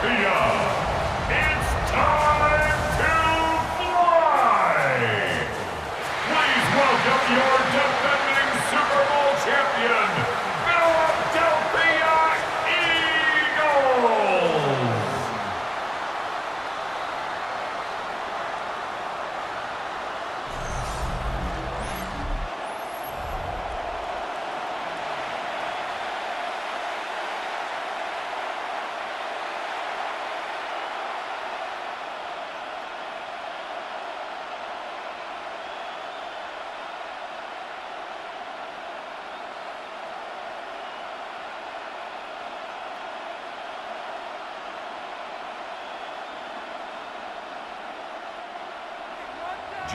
it's time to fly! Please welcome your defending Super Bowl champion, Philadelphia Eagles!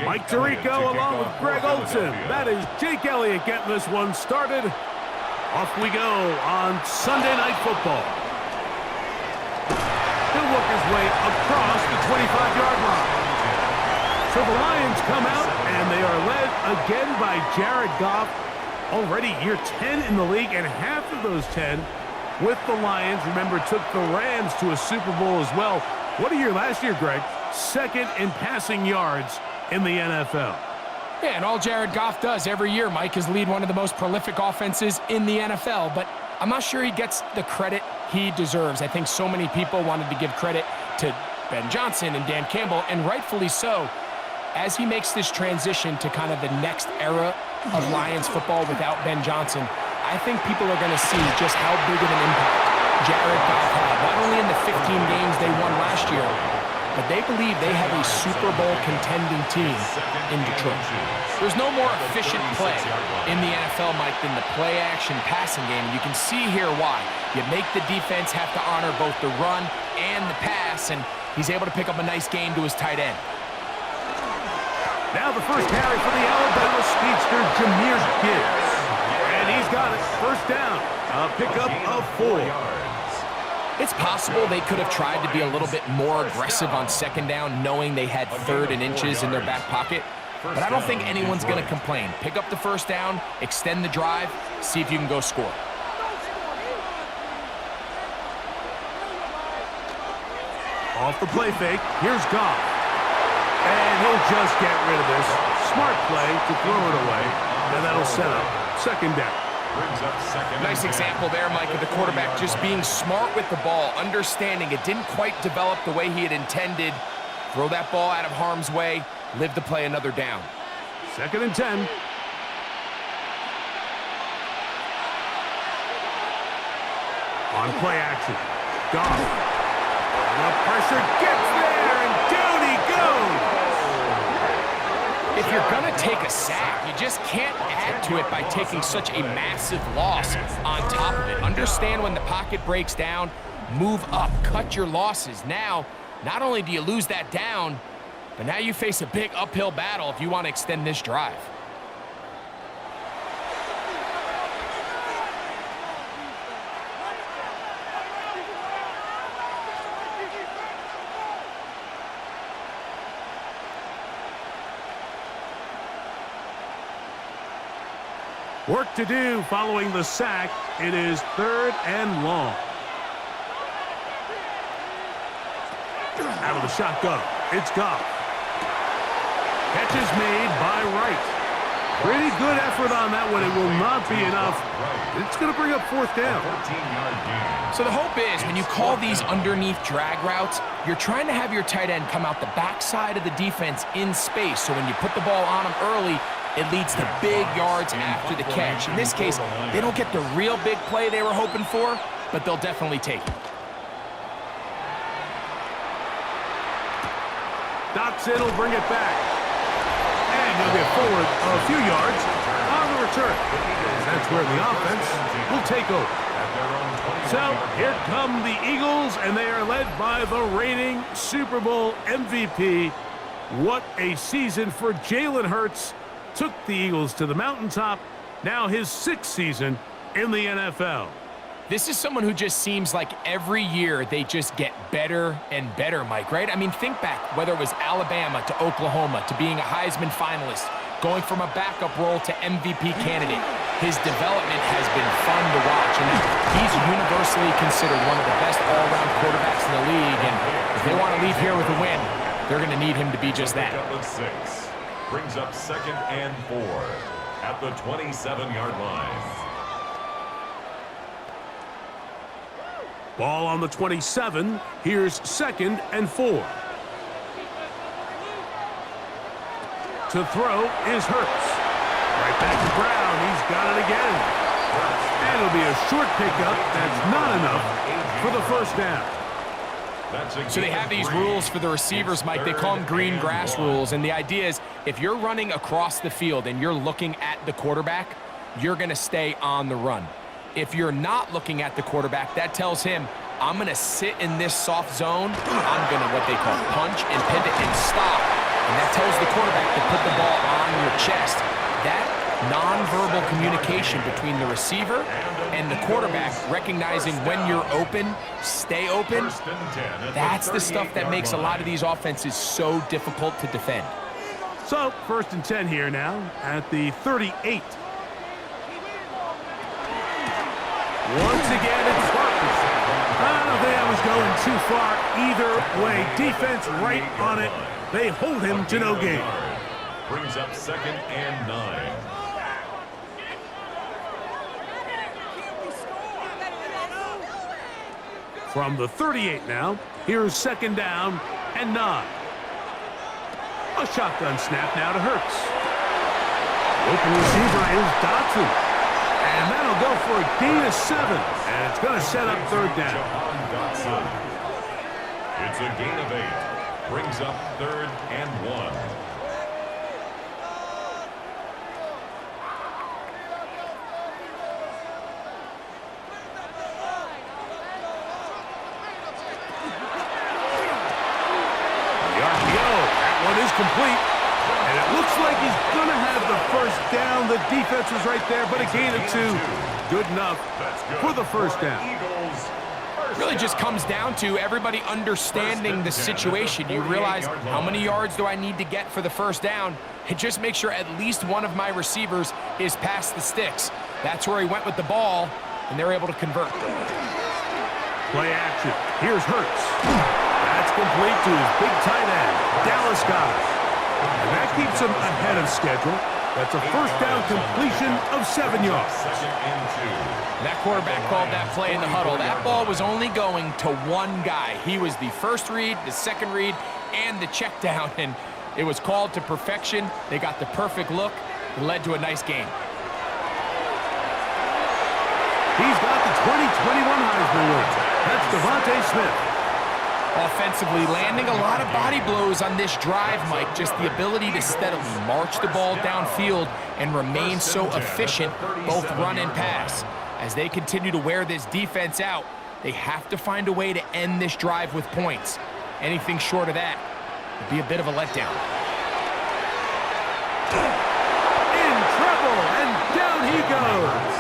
Mike Tirico along with Greg Olson. That is Jake Elliott getting this one started. Off we go on Sunday Night Football. He'll work his way across the 25-yard line. So the Lions come out, and they are led again by Jared Goff. Already year 10 in the league, and half of those 10 with the Lions. Remember, took the Rams to a Super Bowl as well. What a year last year, Greg. Second in passing yards in the NFL. Yeah, and all Jared Goff does every year, Mike, is lead one of the most prolific offenses in the NFL, but I'm not sure he gets the credit he deserves. I think so many people wanted to give credit to Ben Johnson and Dan Campbell, and rightfully so, as he makes this transition to kind of the next era of Lions football without Ben Johnson. I think people are going to see just how big of an impact Jared Goff had, not only in the 15 games they won last year, but they believe they have a Super Bowl contending team in Detroit. There's no more efficient play in the NFL, Mike, than the play-action passing game. You can see here why. You make the defense have to honor both the run and the pass, and he's able to pick up a nice game to his tight end. Now the first carry for the Alabama speedster, Jahmyr Gibbs. And he's got it. First down. A pickup of 4. It's possible they could have tried to be a little bit more aggressive on second down, knowing they had 3rd and inches in their back pocket. But I don't think anyone's going to complain. Pick up the first down, extend the drive, see if you can go score. Off the play fake, here's Goff. And he'll just get rid of this. Smart play to throw it away. And that'll set up second down. Nice example there, Mike, of the quarterback just being smart with the ball, understanding it didn't quite develop the way he had intended. Throw that ball out of harm's way, live to play another down. 2nd and 10. On play action. Goff. The pressure gets there, and down he goes. If you're going to take a sack, you just can't add to it by taking such a massive loss on top of it. Understand when the pocket breaks down, move up, cut your losses. Now, not only do you lose that down, but now you face a big uphill battle if you want to extend this drive. Work to do following the sack. It is 3rd and long. Out of the shotgun, it's Goff. Catch is made by Wright. Pretty good effort on that one. It will not be enough. It's going to bring up 4th down. So the hope is when you call these underneath drag routes, you're trying to have your tight end come out the backside of the defense in space. So when you put the ball on him early, it leads to big yards after the catch. In this case, they don't get the real big play they were hoping for, but they'll definitely take it. Dotson will bring it back. And he'll get forward a few yards on the return. That's where the offense will take over. So here come the Eagles, and they are led by the reigning Super Bowl MVP. What a season for Jalen Hurts. Took the Eagles to the mountaintop. Now his 6th season in the NFL. This is someone who just seems like every year they just get better and better, Mike, right? I mean, think back, whether it was Alabama to Oklahoma to being a Heisman finalist, going from a backup role to MVP candidate. his development has been fun to watch, and he's universally considered one of the best all-around quarterbacks in the league, and if they want to leave here with a win, they're going to need him to be just that. Brings up 2nd and 4 at the 27-yard line. Ball on the 27. Here's 2nd and 4. To throw is Hurts. Right back to Brown. He's got it again. And it'll be a short pickup. That's not enough for the first down. So they have these rules for the receivers, Mike. They call them green grass rules. And the idea is if you're running across the field and you're looking at the quarterback, you're going to stay on the run. If you're not looking at the quarterback, that tells him, I'm going to sit in this soft zone. I'm going to what they call punch and pivot and stop. And that tells the quarterback to put the ball on your chest. That nonverbal communication between the receiver and the quarterback, recognizing when you're open, stay open, that's the stuff that makes a lot of these offenses so difficult to defend. So, 1st and 10 here now at the 38. Once again, it's Spartans. I don't think I was going too far either way. Defense right on it. They hold him to no gain. Brings up 2nd and 9. From the 38 now, here's 2nd down and 9. A shotgun snap now to Hurts. The open receiver is Dotson. And that'll go for a gain of 7. And it's going to set up 3rd down. It's a gain of 8. Brings up 3rd and 1. Complete, and it looks like he's going to have the first down. The defense was right there, but a gain of 2. Good enough for the first down. Really just comes down to everybody understanding the situation. You realize how many yards do I need to get for the first down, and just make sure at least one of my receivers is past the sticks. That's where he went with the ball, and they're able to convert. Play action. Here's Hurts. That's complete to his big tight end, Dallas Goedert. And that keeps him ahead of schedule. That's a first down completion of 7 yards. That quarterback called that play in the huddle. That ball was only going to one guy. He was the first read, the second read, and the check down. And it was called to perfection. They got the perfect look. It led to a nice game. He's got the 2021 Heisman winner. That's Devontae Smith. Offensively, landing a lot of body blows on this drive, Mike. Just the ability to steadily march the ball downfield and remain so efficient, both run and pass. As they continue to wear this defense out, they have to find a way to end this drive with points. Anything short of that would be a bit of a letdown. In trouble, and down he goes.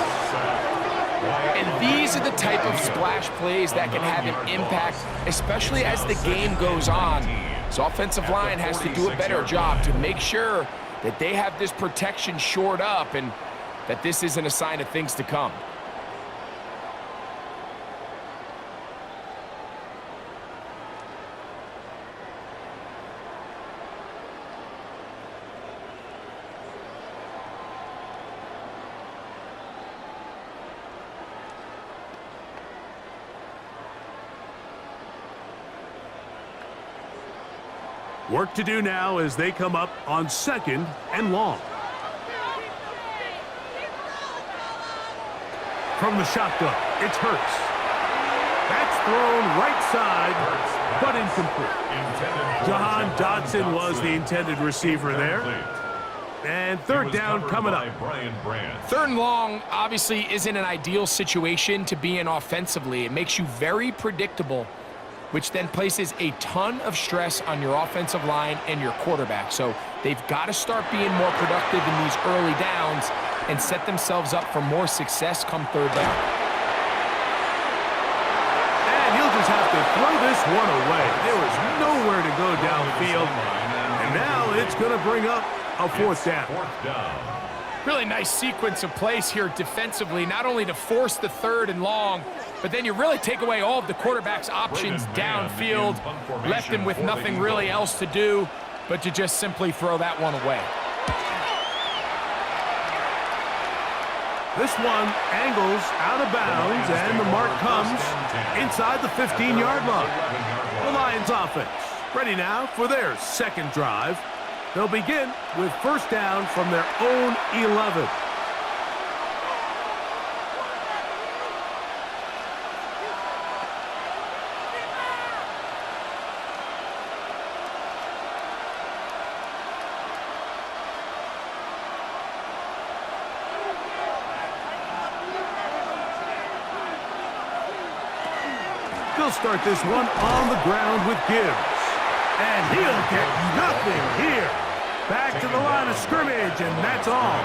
And these are the type of splash plays that can have an impact, especially as the game goes on. So offensive line has to do a better job to make sure that they have this protection shored up and that this isn't a sign of things to come. Work to do now as they come up on 2nd and long. From the shotgun, it's Hurts. That's thrown right side, but incomplete. Jahan Dotson was the intended receiver there. And 3rd down coming up. 3rd and long obviously isn't an ideal situation to be in offensively. It makes you very predictable, which then places a ton of stress on your offensive line and your quarterback. So they've got to start being more productive in these early downs and set themselves up for more success come 3rd down. And he'll just have to throw this one away. There was nowhere to go downfield. And now it's going to bring up a 4th down. Really nice sequence of plays here defensively, not only to force the 3rd and long, but then you really take away all of the quarterback's options downfield, left him with nothing really else to do but to just simply throw that one away. This one angles out of bounds, and the mark comes inside the 15-yard line. The Lions offense ready now for their second drive. They'll begin with first down from their own 11. He'll start this one on the ground with Gibbs. And he'll get nothing here. Back to the line of scrimmage, and that's all.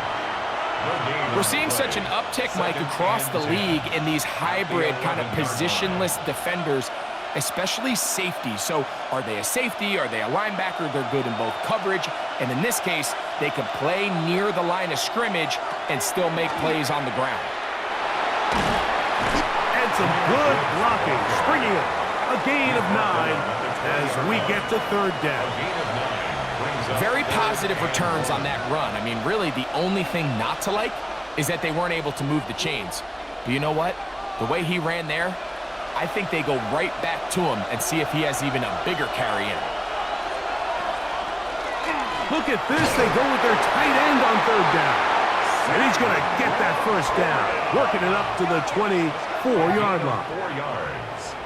We're seeing such an uptick, Mike, across the league in these hybrid kind of positionless defenders, especially safety. So are they a safety? Are they a linebacker? They're good in both coverage. And in this case, they can play near the line of scrimmage and still make plays on the ground. And some good blocking, springing it. A gain of 9 as we get to third down. Very positive returns on that run. I mean, really, the only thing not to like is that they weren't able to move the chains. But you know what? The way he ran there, I think they go right back to him and see if he has even a bigger carry in. Look at this. They go with their tight end on third down. And he's going to get that first down, working it up to the 24-yard line. 4 yards.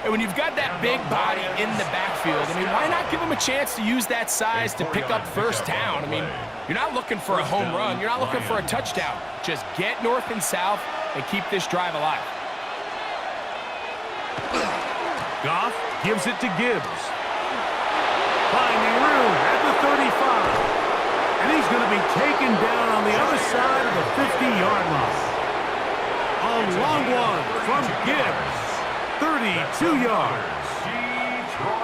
And when you've got that big body in the backfield, I mean, why not give him a chance to use that size to pick up first down? I mean, you're not looking for a home run. You're not looking for a touchdown. Just get north and south and keep this drive alive. Goff gives it to Gibbs. Finding room at the 35. And he's going to be taken down on the other side of the 50-yard line. A long one from Gibbs. 32 yards.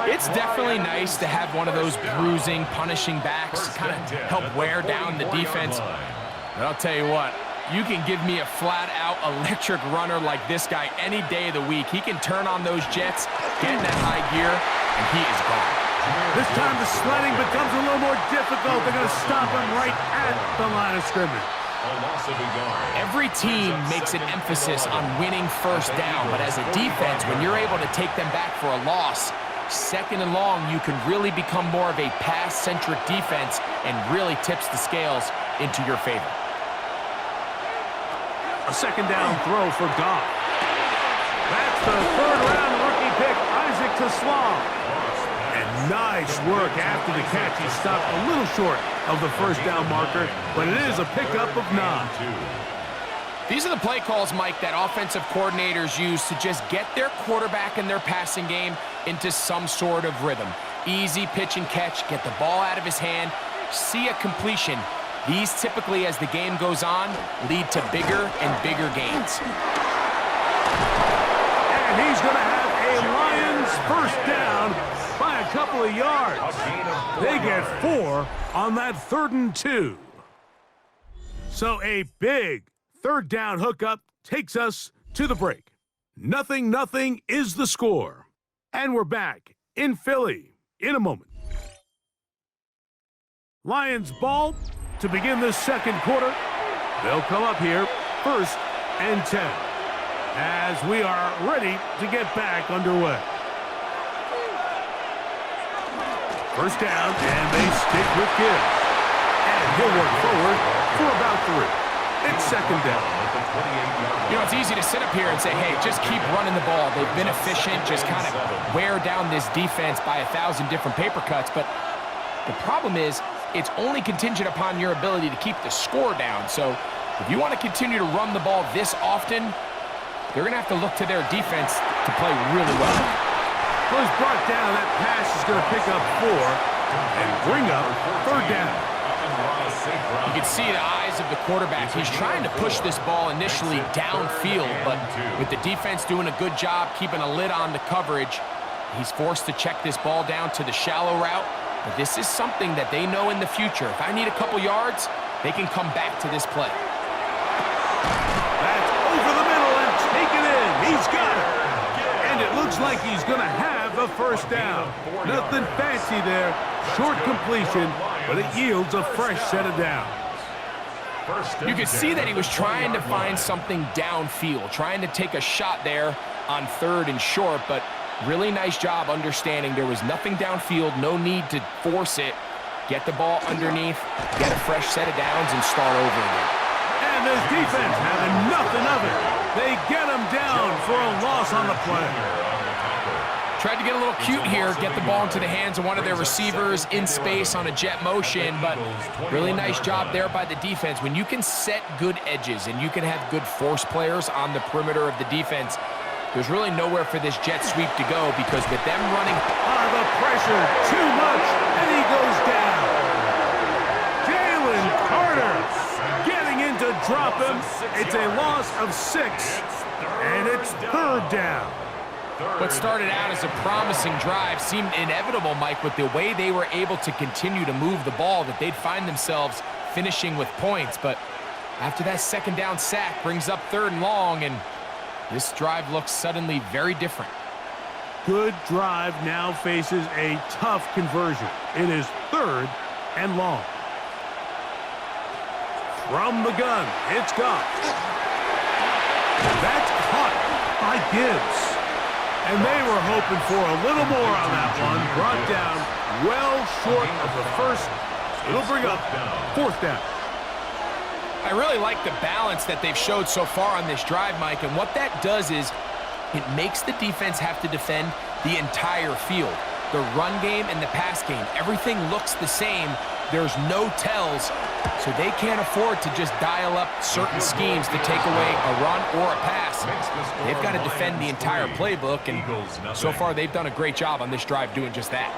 It's definitely nice to have one of those bruising, punishing backs kind of help wear down the defense. But I'll tell you what, you can give me a flat-out electric runner like this guy any day of the week. He can turn on those jets, get in that high gear, and he is gone. This time the sledding becomes a little more difficult. They're going to stop him right at the line of scrimmage. Every team makes an emphasis on winning first down, but as a defense, when you're able to take them back for a loss, second and long, you can really become more of a pass-centric defense and really tips the scales into your favor. A second down throw for Goff. That's the third-round rookie pick, Isaac Teslam. And nice work after the catch. He stopped a little short of the first down marker, but it is a pickup of 9. These are the play calls, Mike, that offensive coordinators use to just get their quarterback and their passing game into some sort of rhythm. Easy pitch and catch, get the ball out of his hand, see a completion. These typically, as the game goes on, lead to bigger and bigger gains. And he's going to have a Lions first down by a couple of yards. They get 4 on that 3rd and 2. So a big third down hookup takes us to the break. 0-0 is the score. And we're back in Philly in a moment. Lions ball to begin this second quarter. They'll come up here 1st and 10 as we are ready to get back underway. First down, and they stick with Gibbs. And he'll work forward for about 3. It's second down. You know, it's easy to sit up here and say, hey, just keep running the ball. They've been efficient, just kind of wear down this defense by 1,000 different paper cuts. But the problem is, it's only contingent upon your ability to keep the score down. So if you want to continue to run the ball this often, they're going to have to look to their defense to play really well. Well, he's brought down. That pass is going to pick up 4 and bring up third down. You can see the eyes of the quarterback. He's trying to push this ball initially downfield, but with the defense doing a good job keeping a lid on the coverage, he's forced to check this ball down to the shallow route. But this is something that they know in the future. If I need a couple yards, they can come back to this play. like he's going to have a first down. Nothing fancy there. Short completion, but it yields a fresh set of downs. You could see that he was trying to find something downfield, trying to take a shot there on 3rd and short, but really nice job understanding there was nothing downfield, no need to force it. Get the ball underneath, get a fresh set of downs, and start over again. And this defense having nothing of it. They get him down for a loss on the play. Tried to get a little cute here, get the ball into the hands of one of their receivers in space on a jet motion, but really nice job there by the defense. When you can set good edges and you can have good force players on the perimeter of the defense, there's really nowhere for this jet sweep to go, because with them running... The pressure, too much, and he goes down. Jalen Carter getting in to drop him. It's a loss of 6, and it's 3rd down. What started out as a promising drive seemed inevitable, Mike, with the way they were able to continue to move the ball, that they'd find themselves finishing with points. But after that 2nd down sack brings up 3rd and long, and this drive looks suddenly very different. Good drive now faces a tough conversion. It is 3rd and long. From the gun, it's Goff. That's caught by Gibbs. And they were hoping for a little more on that one. Brought down well short of the first. It'll bring up 4th down. I really like the balance that they've showed so far on this drive, Mike, and what that does is it makes the defense have to defend the entire field. The run game and the pass game, everything looks the same. There's no tells, so they can't afford to just dial up certain schemes to take away a run or a pass. They've got to defend the entire playbook, and so far they've done a great job on this drive doing just that.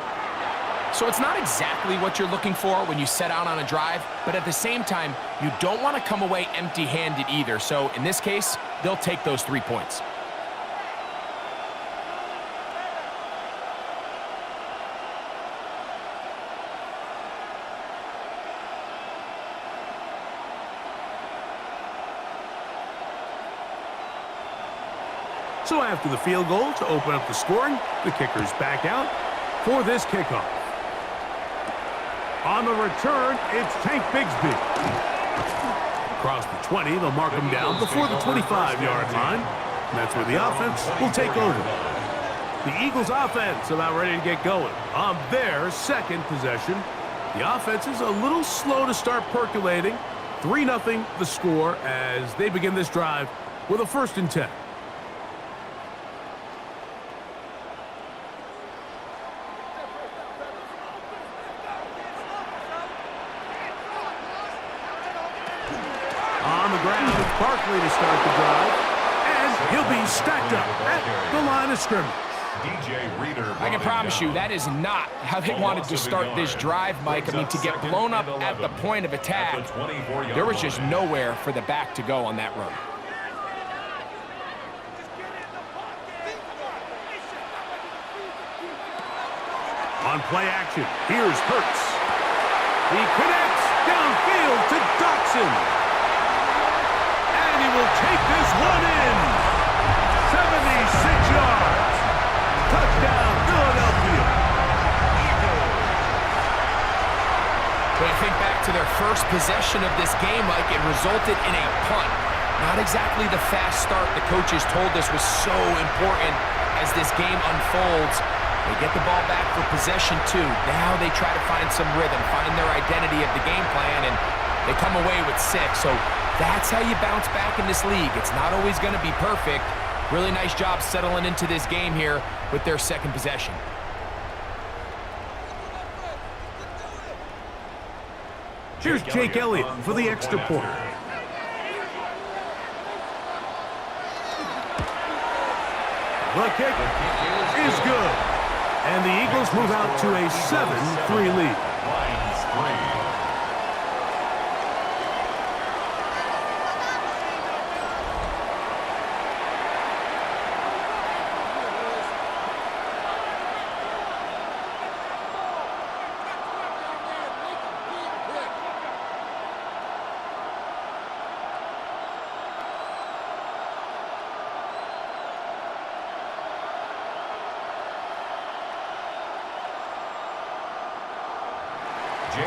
So it's not exactly what you're looking for when you set out on a drive, but at the same time, you don't want to come away empty-handed either. So in this case, they'll take those 3 points. So after the field goal to open up the scoring, the kicker's back out for this kickoff. On the return, it's Tank Bigsby. Across the 20, they'll mark him down before the 25-yard line. And that's where the offense will take over. The Eagles' offense about ready to get going on their 2nd possession. The offense is a little slow to start percolating. 3-0 the score as they begin this drive with a 1st and 10. On the ground, it's Barkley to start the drive, and he'll be stacked up at the line of scrimmage. I can promise you that is not how they wanted to start this drive, Mike. I mean, to get blown up at the point of attack, there was just nowhere for the back to go on that run. On play action, here's Hurts. He connects downfield to Dotson. He will take this one in. 76 yards. Touchdown, Philadelphia. When I think back to their first possession of this game, Mike, it resulted in a punt. Not exactly the fast start the coaches told us was so important as this game unfolds. They get the ball back for possession 2. Now they try to find some rhythm, find their identity of the game plan, and they come away with 6. So that's how you bounce back in this league. It's not always going to be perfect. Really nice job settling into this game here with their 2nd possession. Here's Jake Elliott for the extra point. The kick is good. And the Eagles move out to a 7-3 lead.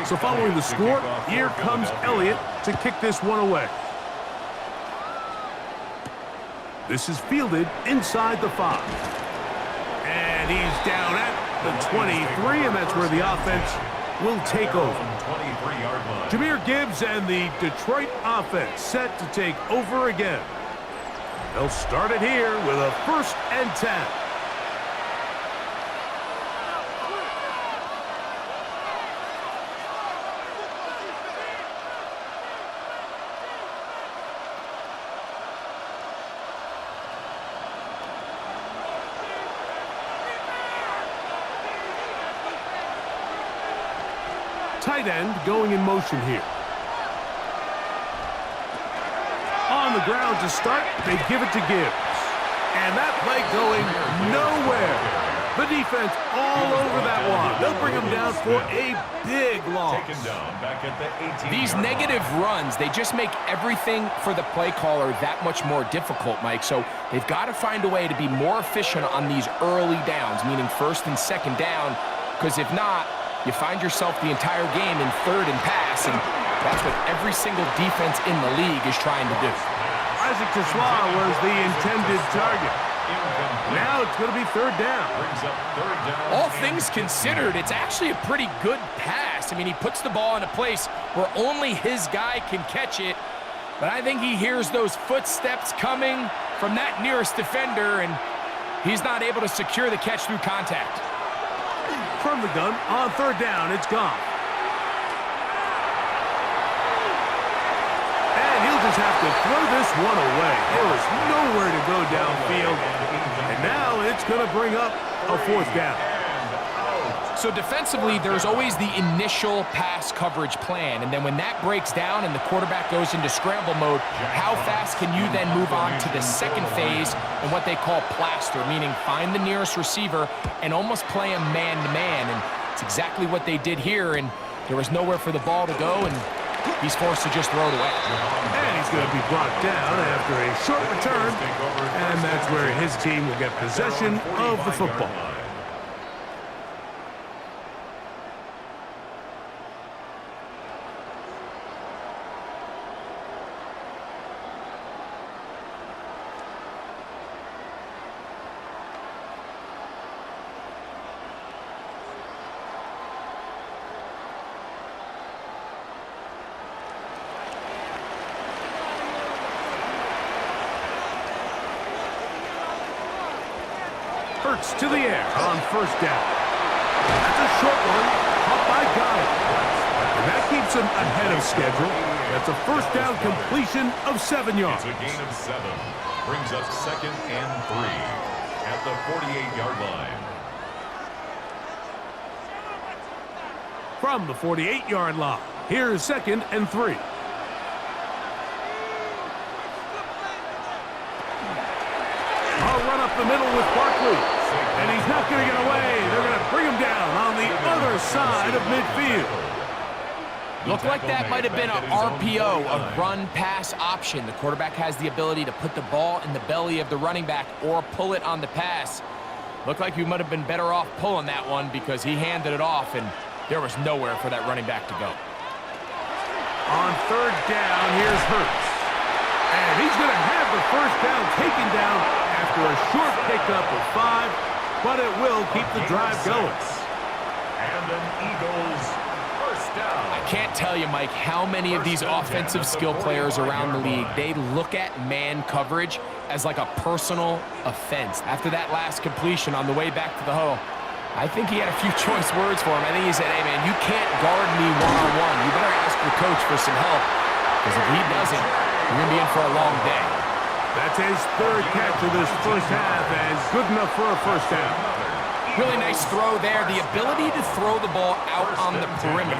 So following the score, here comes Elliott to kick this one away. This is fielded inside the 5. And he's down at the 23, and that's where the offense will take over. Jahmyr Gibbs and the Detroit offense set to take over again. They'll start it here with a 1st and 10. Tight end going in motion here. On the ground to start, they give it to Gibbs. And that play going nowhere. The defense all over that one. They'll bring him down for a big loss. These negative runs, they just make everything for the play caller that much more difficult, Mike. So they've got to find a way to be more efficient on these early downs, meaning 1st and 2nd down, because if not, you find yourself the entire game in 3rd and pass, and that's what every single defense in the league is trying to do. Isaac Tesla was the intended target. Now it's going to be 3rd down. All things considered, it's actually a pretty good pass. I mean, he puts the ball in a place where only his guy can catch it, but I think he hears those footsteps coming from that nearest defender, and he's not able to secure the catch through contact. From the gun, on 3rd down, it's gone. And he'll just have to throw this one away. There was nowhere to go downfield. And now it's going to bring up a 4th down. So defensively, there's always the initial pass coverage plan, and then when that breaks down and the quarterback goes into scramble mode, how fast can you then move on to the 2nd phase and what they call plaster, meaning find the nearest receiver and almost play him man-to-man, and it's exactly what they did here, and there was nowhere for the ball to go, and he's forced to just throw it away. And he's going to be brought down after a short return, and that's where his team will get possession of the football. Hurts to the air on 1st down. That's a short one, caught by Goddard. And that keeps him ahead of schedule. That's a 1st down completion of 7 yards. It's a gain of 7. Brings up 2nd and 3 at the 48-yard line. From the 48-yard line, here's 2nd and 3. I'll run up the middle with Barkley. And he's not going to get away. They're going to bring him down on the other side of midfield. Looked like that might have been an RPO, a run-pass option. The quarterback has the ability to put the ball in the belly of the running back or pull it on the pass. Looked like he might have been better off pulling that one because he handed it off, and there was nowhere for that running back to go. On 3rd down, here's Hurts. And he's going to have the 1st down taken down after a short pickup of 5, but it will keep the drive going. And an Eagles 1st down. I can't tell you, Mike, how many of these offensive skill players around the league, they look at man coverage as like a personal offense. After that last completion on the way back to the huddle, I think he had a few choice words for him. I think he said, hey, man, you can't guard me one-on-one. You better ask your coach for some help, because if he doesn't, you're going to be in for a long day. That's his 3rd catch of this 1st half, and good enough for a 1st down. Really nice throw there. The ability to throw the ball out on the perimeter.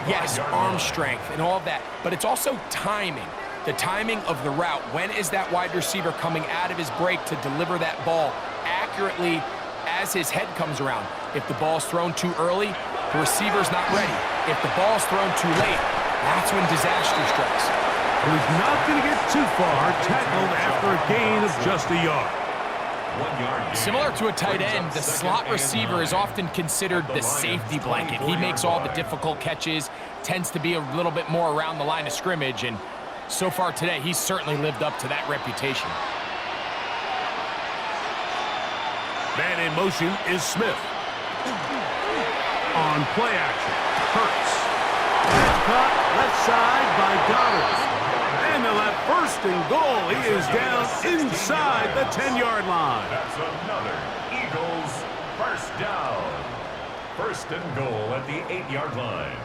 Yes, arm strength and all of that, but it's also timing. The timing of the route. When is that wide receiver coming out of his break to deliver that ball accurately as his head comes around? If the ball's thrown too early, the receiver's not ready. If the ball's thrown too late, that's when disaster strikes. He's not going to get too far, tackled after a gain of just a yard. 1 yard gain. Similar to a tight Brings end, up the 2nd slot and receiver 9. is often considered the safety blanket. He makes all the difficult catches, tends to be a little bit more around the line of scrimmage, and so far today, he's certainly lived up to that reputation. Man in motion is Smith. On play action, Hurts. That's caught left side by Goddard. And they'll have 1st and goal. He is down inside the 10-yard line. That's another Eagles 1st down. 1st and goal at the 8-yard line.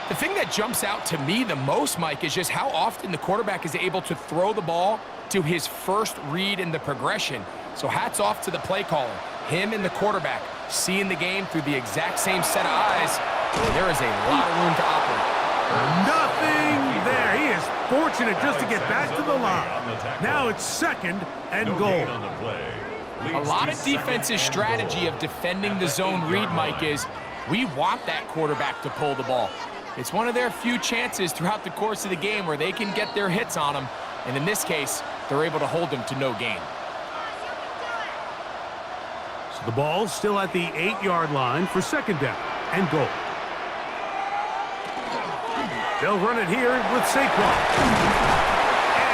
The thing that jumps out to me the most, Mike, is just how often the quarterback is able to throw the ball to his first read in the progression. So hats off to the play caller. Him and the quarterback seeing the game through the exact same set of eyes. There is a lot of room to operate. Nothing there. He is fortunate just to get back to the line. Now it's 2nd and goal. A lot of defense's strategy of defending the zone read, Mike, is we want that quarterback to pull the ball. It's one of their few chances throughout the course of the game where they can get their hits on him. And in this case, they're able to hold him to no gain. So the ball's still at the 8-yard line for 2nd down and goal. They'll run it here with Saquon.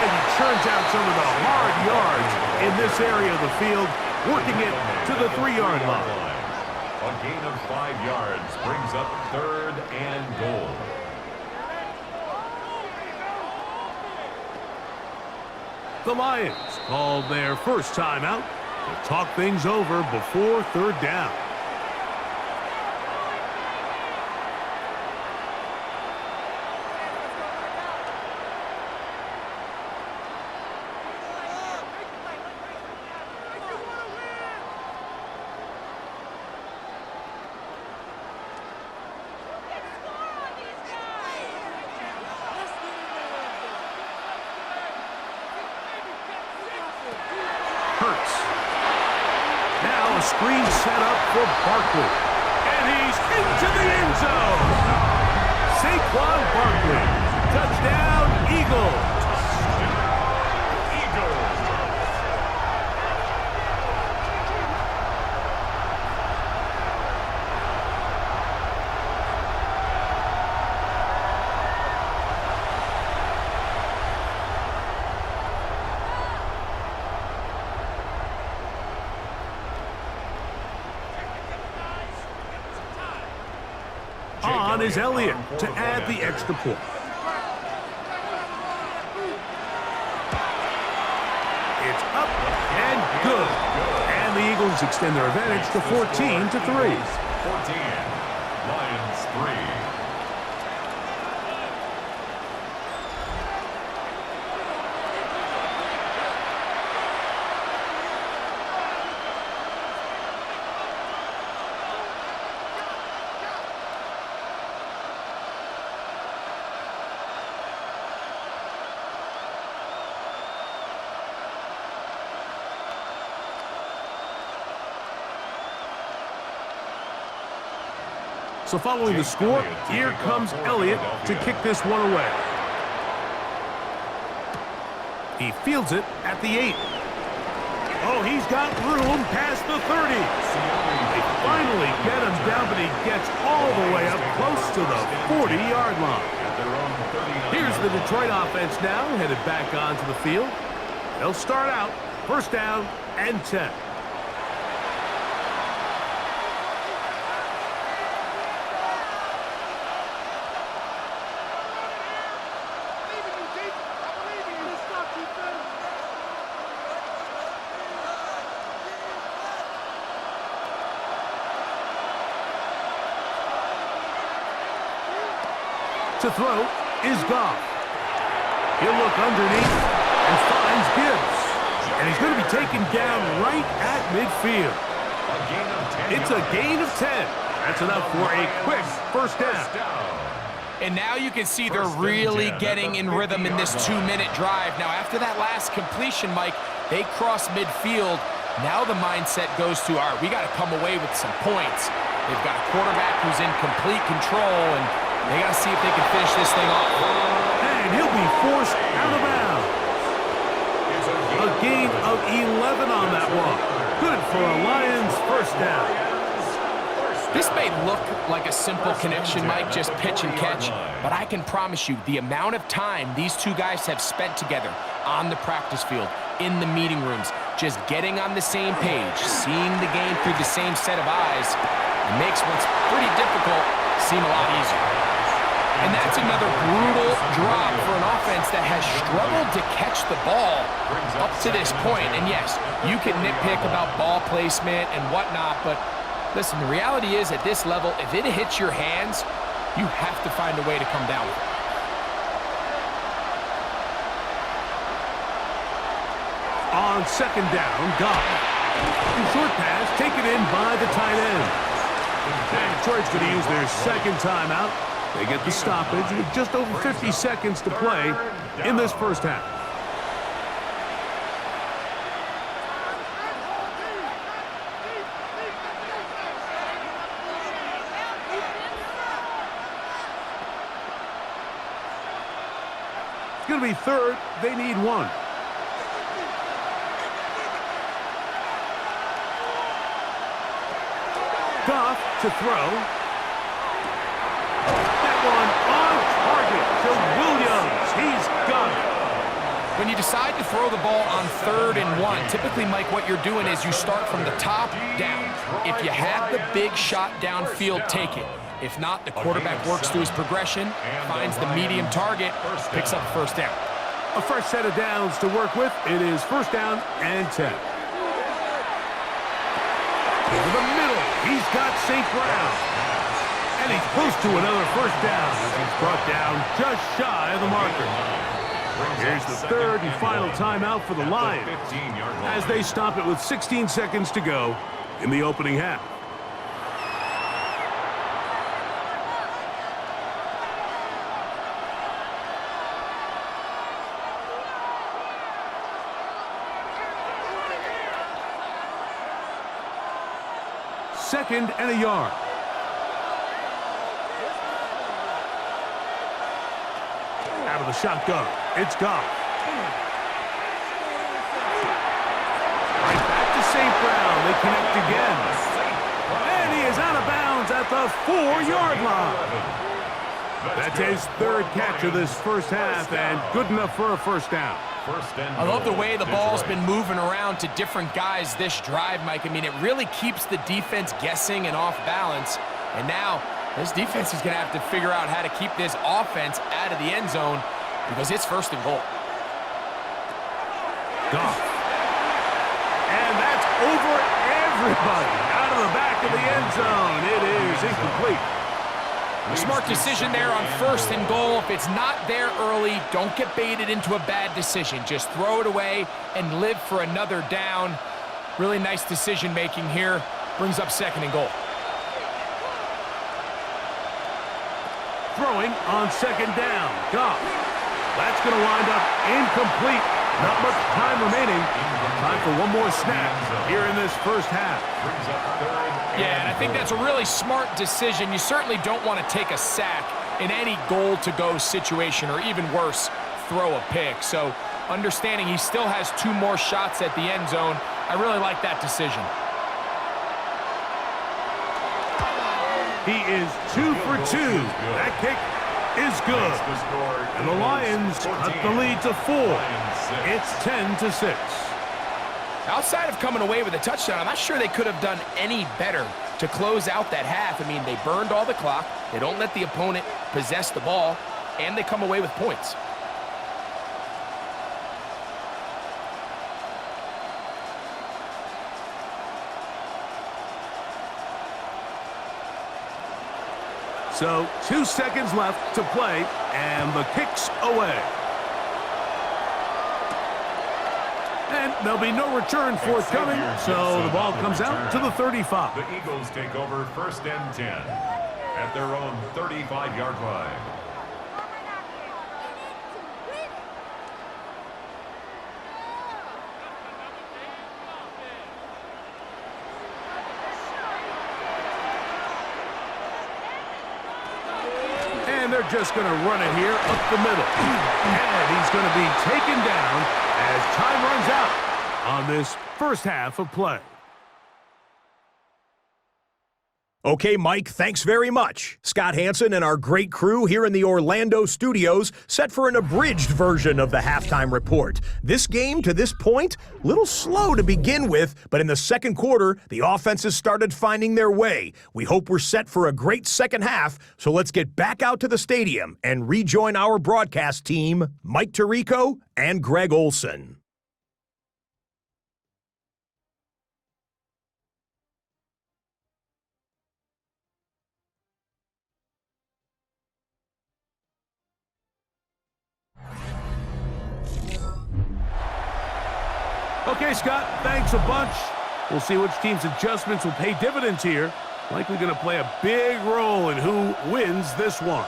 And he churns out some of the hard yards in this area of the field, working it to the 3-yard line. A gain of 5 yards brings up 3rd and goal. The Lions called their first timeout to talk things over before 3rd down. Hurts. Now a screen set up for Barkley. And he's into the end zone. Saquon Barkley. Touchdown, Eagles. On is Elliott to add the extra point. It's up and good. And the Eagles extend their advantage to 14-3. 14. Lions 3. So following the score, here comes Elliott to kick this one away. He fields it at the 8. Oh, he's got room past the 30. They finally get him down, but he gets all the way up close to the 40-yard line. Here's the Detroit offense now, headed back onto the field. They'll start out 1st down and 10. To throw is Goff. He'll look underneath and finds Gibbs. And he's going to be taken down right at midfield. It's a gain of 10. That's enough for a quick 1st down. And now you can see they're really getting in rhythm in this 2-minute drive. Now, after that last completion, Mike, they cross midfield. Now the mindset goes to, all right, we got to come away with some points. They've got a quarterback who's in complete control, and they got to see if they can finish this thing off. And he'll be forced out of bounds. A gain of 11 on that walk. Good for a Lions first down. This may look like a simple connection, Mike, just pitch and catch, but I can promise you the amount of time these two guys have spent together on the practice field, in the meeting rooms, just getting on the same page, seeing the game through the same set of eyes, it makes what's pretty difficult seem a lot easier. And that's another brutal drop for an offense that has struggled to catch the ball up to this point. And yes, you can nitpick about ball placement and whatnot, but listen, the reality is at this level, if it hits your hands, you have to find a way to come down with it. On second down, Goff. Short pass taken in by the tight end. And Detroit's going to use their second timeout. They get the stoppage with just over 50 seconds to play in this first half. It's going to be third. They need one. Goff to throw. That one on target to Williams. He's got it. When you decide to throw the ball on 3rd and 1, typically, Mike, what you're doing is you start from the top down. If you have the big shot downfield, take it. If not, the quarterback works through his progression, finds the medium target, picks up first down. A fresh set of downs to work with. It is first down and 10. Over the middle, he's got St. Brown. And he's close to another first down. He's brought down just shy of the marker. Here's the third and final timeout for the Lions as they stop it with 16 seconds to go in the opening half. Second and a yard. Out of the shotgun, it's Goff. Right back to St. Brown. They connect again. And he is out of bounds at the 4-yard line. That's his third catch of this first half, and good enough for a first down. I love the way the ball's been moving around to different guys this drive, Mike. I mean, it really keeps the defense guessing and off balance. And now, this defense is going to have to figure out how to keep this offense out of the end zone because it's first and goal. Goff. And that's over everybody. Out of the back of the end zone. It is incomplete. Smart decision there on first and goal. If it's not there early, don't get baited into a bad decision. Just throw it away and live for another down. Really nice decision making here. Brings up second and goal. Throwing on second down. Goff. That's going to wind up incomplete. Not much time remaining. Time for one more snap here in this first half. Yeah, and I think that's a really smart decision. You certainly don't want to take a sack in any goal-to-go situation, or even worse, throw a pick. So understanding he still has 2 more shots at the end zone, I really like that decision. He is 2 for 2. That kick is good. And the Lions cut the lead to 4. It's 10-6. Outside of coming away with a touchdown, I'm not sure they could have done any better to close out that half. I mean, they burned all the clock. They don't let the opponent possess the ball, and they come away with points. So 2 seconds left to play, and the kick's away. And there'll be no return forthcoming, so the ball comes out to the 35. The Eagles take over first and 10 at their own 35-yard line. they're just going to run it here up the middle. And he's going to be taken down as time runs out on this first half of play. Okay, Mike, thanks very much. Scott Hansen and our great crew here in the Orlando studios set for an abridged version of the halftime report. This game, to this point, a little slow to begin with, but in the second quarter, the offenses started finding their way. We hope we're set for a great second half, so let's get back out to the stadium and rejoin our broadcast team, Mike Tirico and Greg Olson. Okay, Scott, thanks a bunch. We'll see which team's adjustments will pay dividends here. Likely going to play a big role in who wins this one.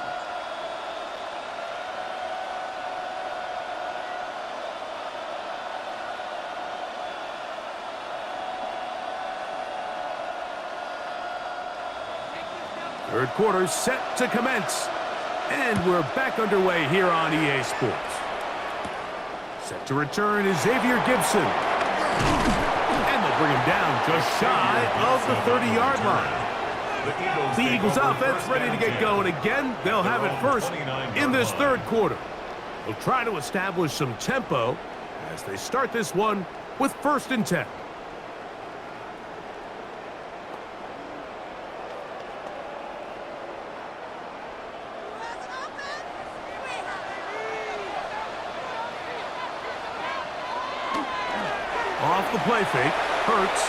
Third quarter set to commence. And we're back underway here on EA Sports. Set to return is Xavier Gibson. And they'll bring him down just shy of the 30-yard line. The Eagles offense ready to get going again. They'll have it first in this third quarter. They'll try to establish some tempo as they start this one with 1st and 10. Off the play fake, Hurts.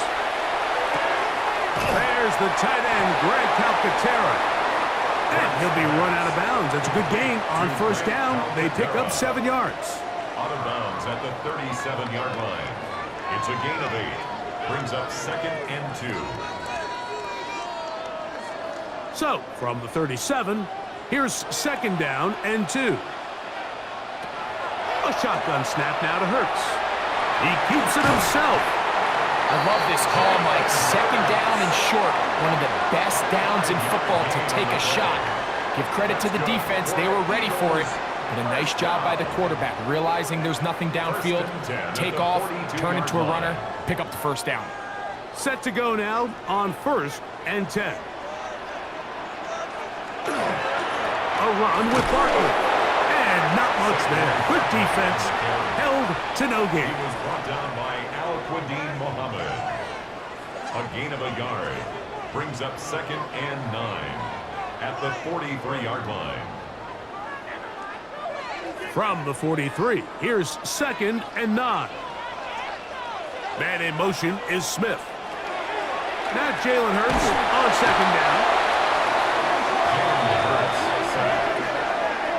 There's the tight end, Greg Calcaterra. And he'll be run out of bounds. That's a good gain on 1st down. They pick up 7 yards. Out of bounds at the 37-yard line. It's a gain of 8. Brings up 2nd and 2. So, from the 37, here's 2nd down and 2. A shotgun snap now to Hurts. He keeps it himself. I love this call, Mike. 2nd down and short. One of the best downs in football to take a shot. Give credit to the defense. They were ready for it. But a nice job by the quarterback, realizing there's nothing downfield. Take off, turn into a runner, pick up the 1st down. Set to go now on 1st and 10. A run with Barkley. And not much there. Good defense. Held to no gain. He was brought down by Al-Quadin Muhammad. A gain of a yard. Brings up 2nd and 9 at the 43-yard line. From the 43, here's 2nd and 9. Man in motion is Smith. Now Jalen Hurts on 2nd down.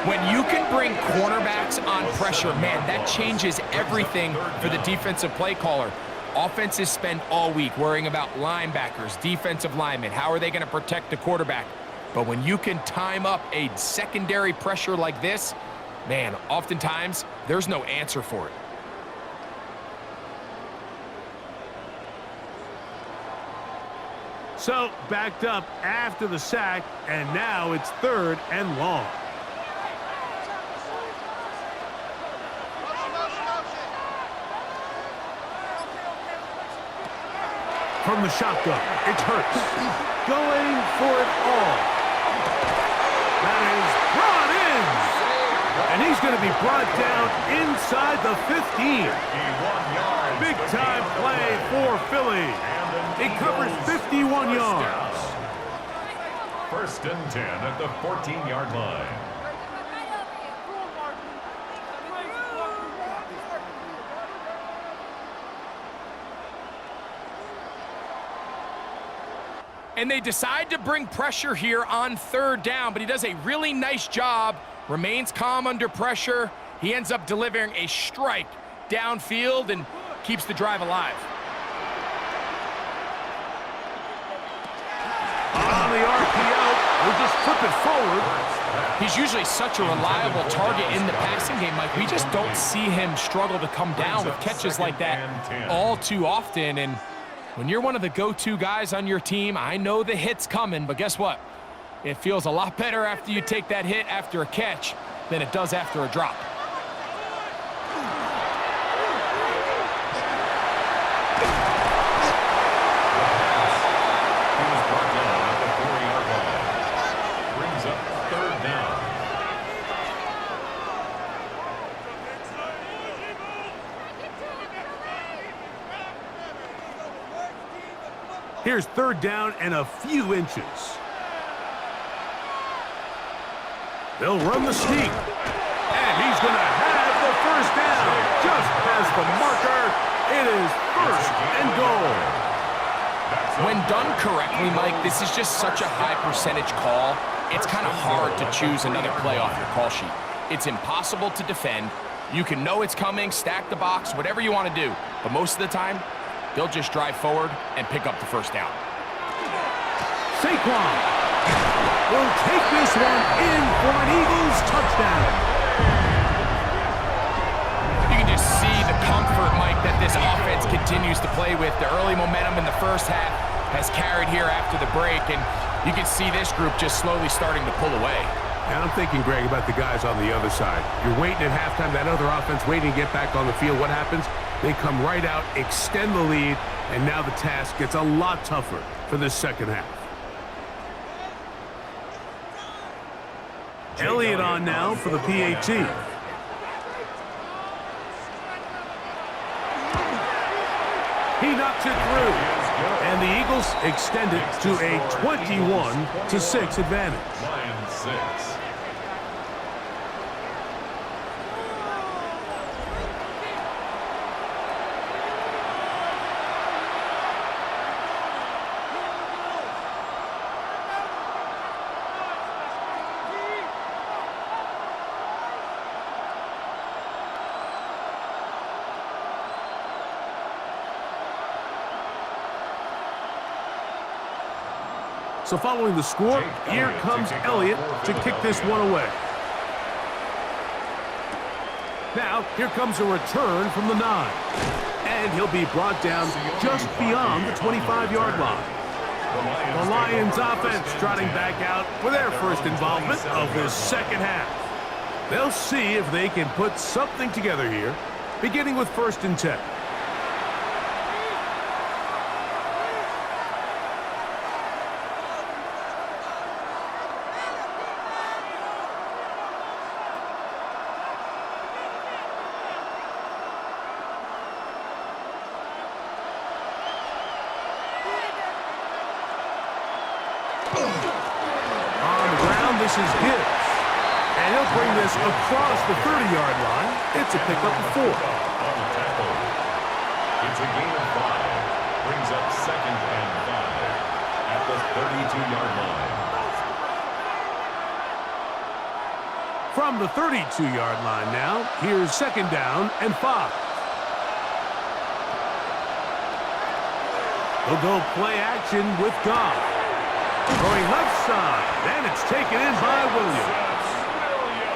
When you can bring cornerbacks on pressure, man, that changes everything for the defensive play caller. Offenses spend all week worrying about linebackers, defensive linemen. How are they going to protect the quarterback? But when you can time up a secondary pressure like this, man, oftentimes there's no answer for it. So, backed up after the sack, and now it's 3rd and long. From the shotgun, it's Hurts. Going for it all. That is brought in. And he's going to be brought down inside the 15. Big time play for Philly. It covers 51 yards. 1st and 10 at the 14-yard line. And they decide to bring pressure here on 3rd down, but he does a really nice job, remains calm under pressure. He ends up delivering a strike downfield and keeps the drive alive. On the RPO, we'll just flip it forward. He's usually such a reliable target in the passing game, Mike. We just don't see him struggle to come down with catches like that all too often. And when you're one of the go-to guys on your team, I know the hit's coming, but guess what? It feels a lot better after you take that hit after a catch than it does after a drop. He was brought down at the 4-yard line. Brings up 3rd down. Here's 3rd down and a few inches. They'll run the sneak. And he's going to have the 1st down. Just past the marker, it is 1st and goal. When done correctly, Mike, this is just such a high percentage call. It's kind of hard to choose another play off your call sheet. It's impossible to defend. You can know it's coming, stack the box, whatever you want to do. But most of the time, they'll just drive forward and pick up the 1st down. Saquon will take this one in for an Eagles touchdown. You can just see the comfort, Mike, that this offense continues to play with. The early momentum in the 1st half has carried here after the break, and you can see this group just slowly starting to pull away. And I'm thinking, Greg, about the guys on the other side. You're waiting at halftime, that other offense waiting to get back on the field. What happens? They come right out, extend the lead, and now the task gets a lot tougher for this 2nd half. Elliott on now for the PAT. He knocks it through. And the Eagles extend it to a 21-6 advantage. Lions 6. So following the score, here comes Elliott to kick this one away. Now, here comes a return from the 9. And he'll be brought down just beyond the 25-yard line. The Lions offense trotting back out for their first involvement of this 2nd half. They'll see if they can put something together here, beginning with 1st and 10. This is Gibbs. And he'll bring this across the 30-yard line. It's a pickup of 4. On the tackle. It's a gain of 5. Brings up 2nd and 5 at the 32-yard line. From the 32-yard line now, here's 2nd down and 5. He'll go play action with Goff. Going left side, and it's taken in by Williams.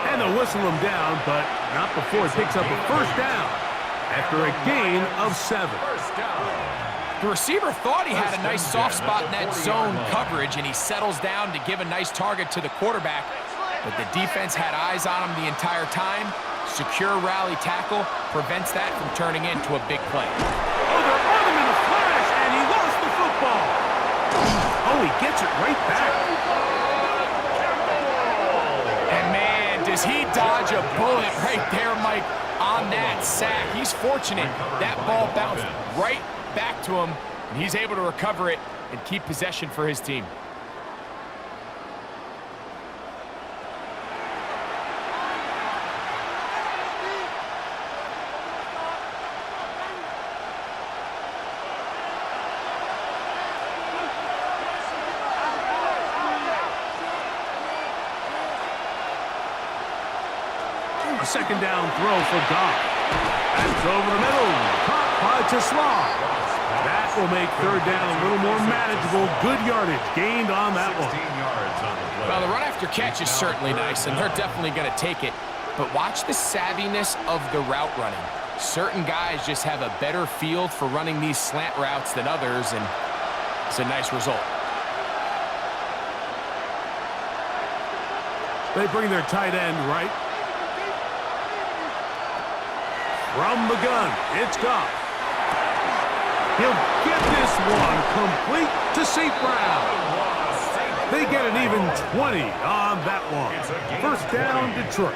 And they'll whistle him down, but not before he picks up a 1st down after a gain of 7. The receiver thought he had a nice soft spot in that zone coverage, and he settles down to give a nice target to the quarterback. But the defense had eyes on him the entire time. Secure rally tackle prevents that from turning into a big play. Oh, they're on him in a flash, and he lost the football. Oh, he gets it right back. And man, does he dodge a bullet right there, Mike, on that sack. He's fortunate that ball bounced right back to him, and he's able to recover it and keep possession for his team. A 2nd down throw for Goff. That's over the middle. Caught by Tesla. That will make 3rd down a little more manageable. Good yardage gained on that one. Well, the run after catch is certainly nice, and they're definitely going to take it. But watch the savviness of the route running. Certain guys just have a better feel for running these slant routes than others, and it's a nice result. They bring their tight end right. From the gun, it's Goff. He'll get this one complete to St. Brown. They get an even 20 on that one. First down, Detroit.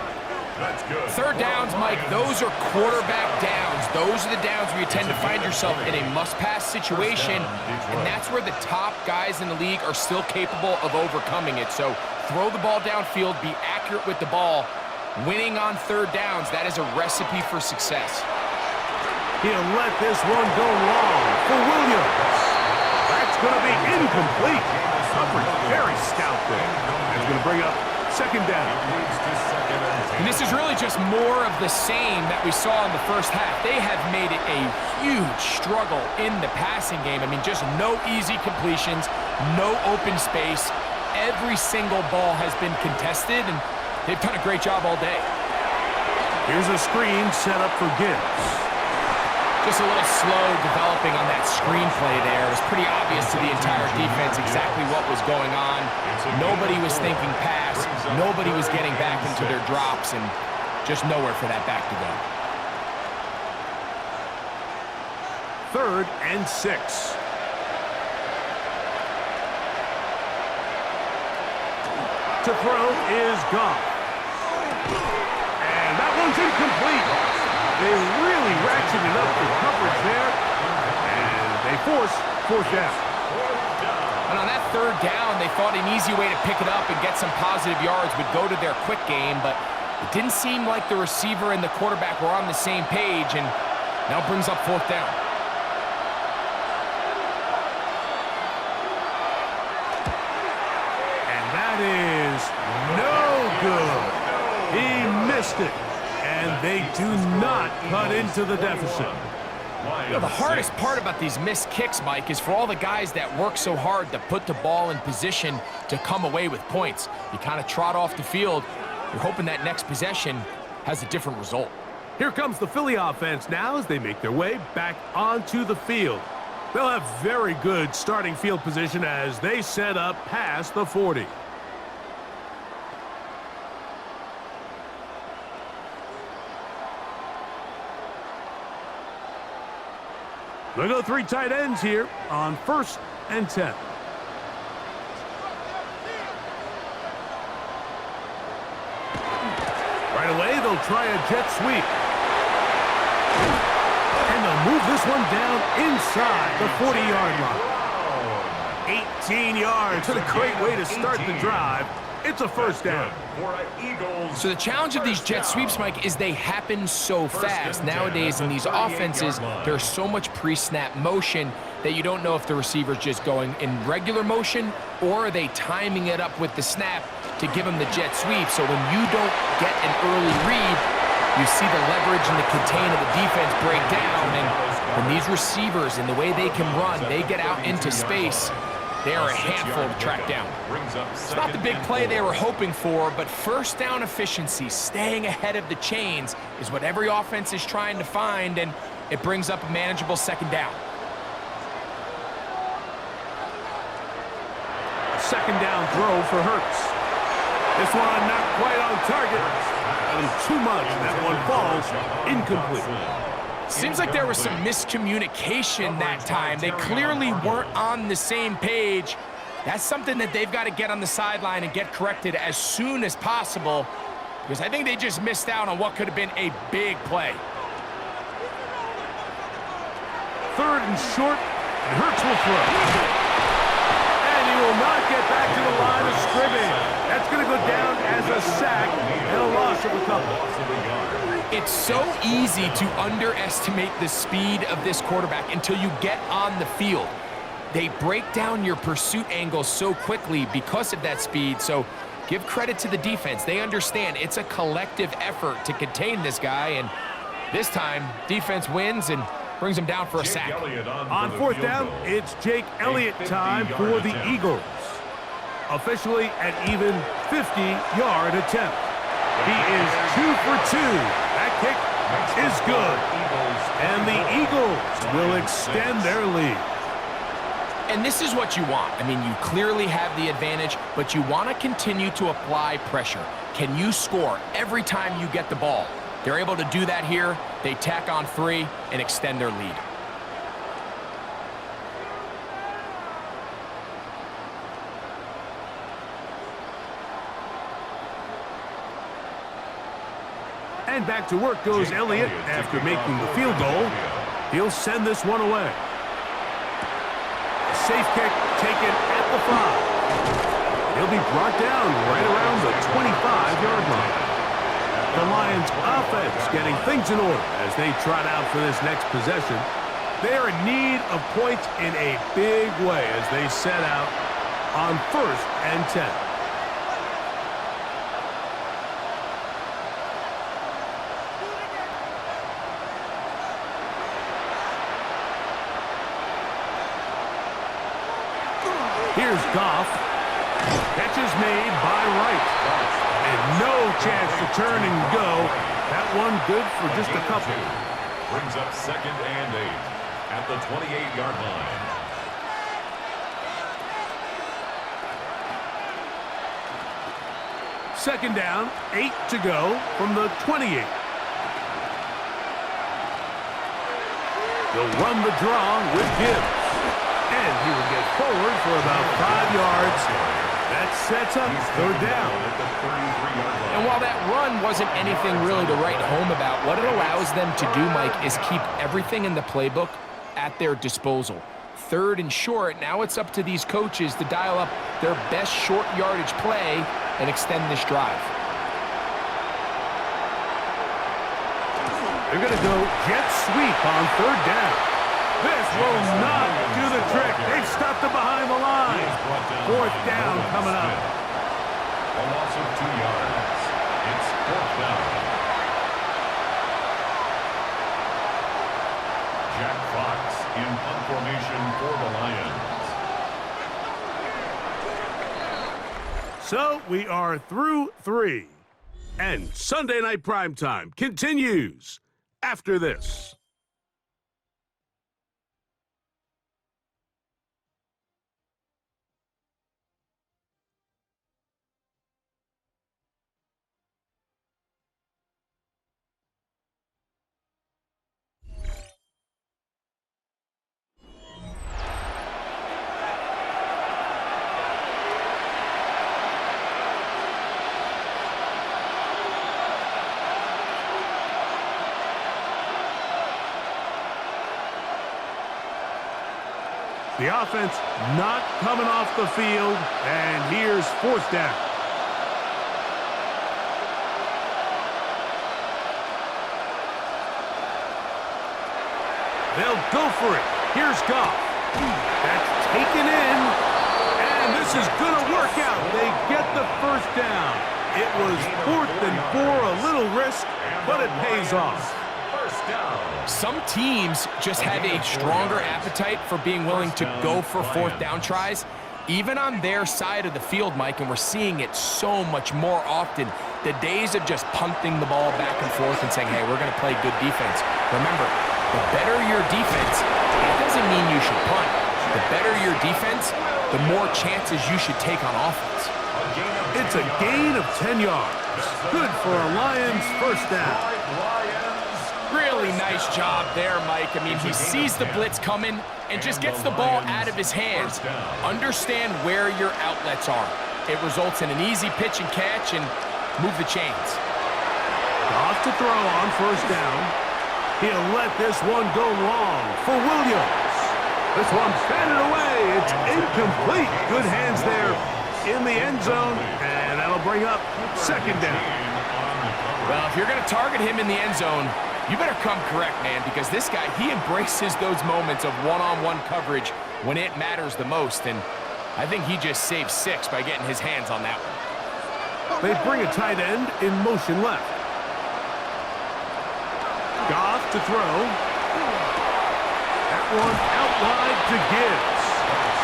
Third downs, Mike, those are quarterback downs. Those are the downs where you tend to find yourself in a must-pass situation, and that's where the top guys in the league are still capable of overcoming it. So throw the ball downfield, be accurate with the ball. Winning on third downs, that is a recipe for success. He'll let this one go long for Williams. That's going to be incomplete. Coverage very stout there. That's going to bring up second down. And this is really just more of the same that we saw in the first half. They have made it a huge struggle in the passing game. I mean, just no easy completions, no open space. Every single ball has been contested, and they've done a great job all day. Here's a screen set up for Gibbs. Just a little slow developing on that screenplay there. It was pretty obvious to the entire defense exactly what was going on. Nobody was thinking pass. Nobody was getting back into their drops, and just nowhere for that back to go. 3rd and 6. To throw is Goff. And that one's incomplete. They really ratcheted up the coverage there, and they force 4th down. And on that 3rd down, they thought an easy way to pick it up and get some positive yards would go to their quick game, but it didn't seem like the receiver and the quarterback were on the same page, and now brings up 4th down. And that is no good. He missed it. And they do not cut into the deficit. You know, the hardest part about these missed kicks, Mike, is for all the guys that work so hard to put the ball in position to come away with points. You kind of trot off the field. You're hoping that next possession has a different result. Here comes the Philly offense now as they make their way back onto the field. They'll have very good starting field position as they set up past the 40. They'll go 3 tight ends here on 1st and 10. Right away, they'll try a jet sweep. And they'll move this one down inside the 40-yard line. 18 yards. What a great way to start the drive. It's a first down. So the challenge of these jet sweeps, Mike, is they happen so fast. Nowadays in these offenses, there's so much pre-snap motion that you don't know if the receiver's just going in regular motion or are they timing it up with the snap to give them the jet sweep. So when you don't get an early read, you see the leverage and the contain of the defense break down. And when these receivers and the way they can run, they get out into space, they are a handful to track down. It's not the big play they were hoping for, but first down efficiency, staying ahead of the chains, is what every offense is trying to find, and it brings up a manageable second down. A second down throw for Hurts. This one not quite on target. And too much. That one falls incomplete. Seems like there was some miscommunication that time. They clearly weren't on the same page. That's something that they've got to get on the sideline and get corrected as soon as possible, because I think they just missed out on what could have been a big play. 3rd and short, and Hurts will throw. And he will not get back to the line of scrimmage. That's going to go down as a sack and a loss of a couple. It's so easy to underestimate the speed of this quarterback until you get on the field. They break down your pursuit angles so quickly because of that speed, so give credit to the defense. They understand it's a collective effort to contain this guy, and this time, defense wins and brings him down for a sack. On 4th down, it's Jake Elliott time for the Eagles. Officially an even 50-yard attempt. He is 2 for 2. That kick is good. And the Eagles will extend their lead. And this is what you want. I mean, you clearly have the advantage, but you want to continue to apply pressure. Can you score every time you get the ball? They're able to do that here. They tack on 3 and extend their lead. And back to work goes Elliott after making the field goal. He'll send this one away. A safe kick taken at the 5. He'll be brought down right around the 25-yard line. The Lions offense getting things in order as they trot out for this next possession. They are in need of points in a big way as they set out on 1st and 10. Here's Goff. Catch is made by Wright. And no chance to turn and go. That one good for just a couple. Brings up 2nd and 8 at the 28-yard line. Second down, 8 to go from the 28. They'll run the draw with Gibbs. And he will get forward for about 5 yards. That sets up 3rd down. And while that run wasn't anything really to write home about, what it allows them to do, Mike, is keep everything in the playbook at their disposal. 3rd and short, now it's up to these coaches to dial up their best short yardage play and extend this drive. They're going to go jet sweep on 3rd down. This will not do the trick. They've stopped it behind the line. 4th down coming up. A loss of 2 yards. It's 4th down. Jack Fox in punt formation for the Lions. So we are through 3. And Sunday Night Primetime continues after this. The offense not coming off the field, and here's 4th down. They'll go for it. Here's Goff. That's taken in, and this is going to work out. They get the 1st down. It was 4th and 4, a little risk, but it pays off. Some teams just have a stronger appetite for being willing to go for 4th down tries, even on their side of the field, Mike, and we're seeing it so much more often. The days of just punting the ball back and forth and saying, hey, we're going to play good defense. Remember, the better your defense, that doesn't mean you should punt. The better your defense, the more chances you should take on offense. It's a gain of 10 yards. Good for a Lions 1st down. Really nice job there, Mike. I mean, he sees the blitz coming and just gets the ball out of his hands. Understand where your outlets are. It results in an easy pitch and catch and move the chains. Off to throw on 1st down. He'll let this one go long for Williams. This one's batted away. It's incomplete. Good hands there in the end zone, and that'll bring up 2nd down. Well, if you're going to target him in the end zone, you better come correct, man, because this guy, he embraces those moments of one-on-one coverage when it matters the most, and I think he just saved 6 by getting his hands on that one. They bring a tight end in motion left. Goff to throw. That one out wide to Gibbs.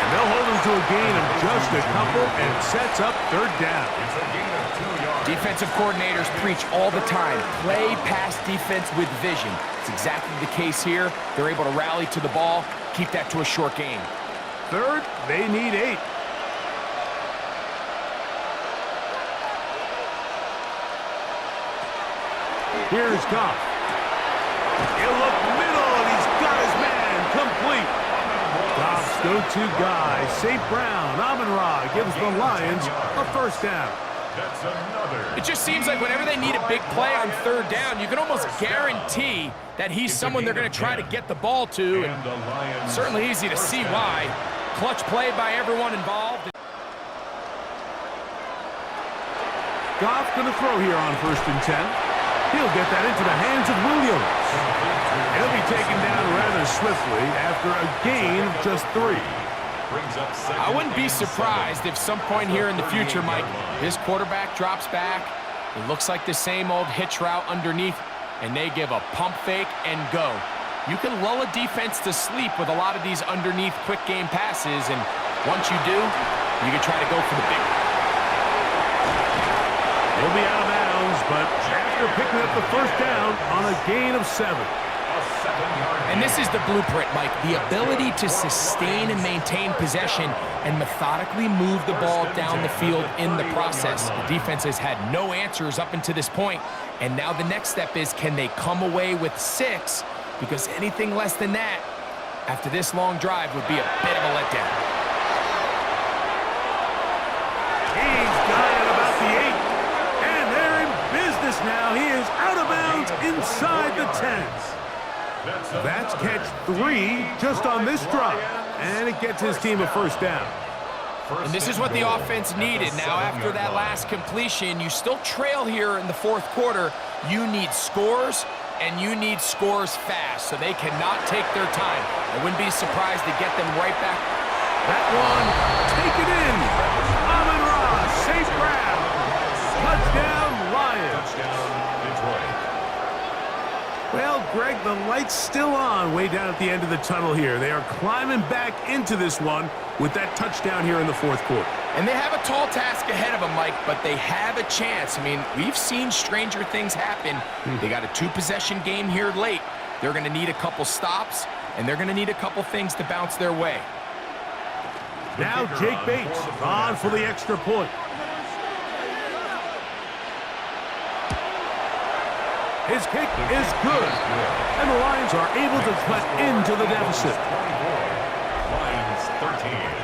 And they'll hold him to a gain of just a couple and sets up 3rd down. It's a gain of 2 yards. Defensive coordinators preach all the time, play pass defense with vision. It's exactly the case here. They're able to rally to the ball, keep that to a short gain. third, they need 8. Here's Goff. He'll look middle, and he's got his man complete. Goff's go-to guy, St. Brown, Amon-Ra, gives the Lions a first down. That's another. It just seems like whenever they need a big play on third down, you can almost guarantee that he's someone they're going to try to get the ball to. And certainly easy to see why. Clutch play by everyone involved. Goff going to throw here on 1st and 10. He'll get that into the hands of Williams. He'll be taken down rather swiftly after a gain of just 3. I wouldn't be surprised if some point here in the future, Mike, this quarterback drops back. It looks like the same old hitch route underneath, and they give a pump fake and go. You can lull a defense to sleep with a lot of these underneath quick game passes, and once you do, you can try to go for the big one. He'll be out of bounds, but after picking up the first down on a gain of 7. And this is the blueprint, Mike. The ability to sustain and maintain possession and methodically move the ball down the field in the process. The defense has had no answers up until this point, and now the next step is, can they come away with 6? Because anything less than that, after this long drive, would be a bit of a letdown. He's got it about the 8. And they're in business now. He is out of bounds inside the 10s. That's catch 3 just on this drop, and it gets his team a first down. And this is what the offense needed. Now, after that last completion, you still trail here in the 4th quarter. You need scores, and you need scores fast, so they cannot take their time. I wouldn't be surprised to get them right back. That one, take it in. Amon-Ra, St. Brown. Touchdown, Lions. Touchdown, Detroit. Well, Greg, the light's still on way down at the end of the tunnel here. They are climbing back into this one with that touchdown here in the 4th quarter. And they have a tall task ahead of them, Mike, but they have a chance. I mean, we've seen stranger things happen. They got a 2-possession game here late. They're going to need a couple stops, and they're going to need a couple things to bounce their way. Now Jake Bates on for the extra point. His kick is good, and the Lions are able to cut into the deficit. Lions 13.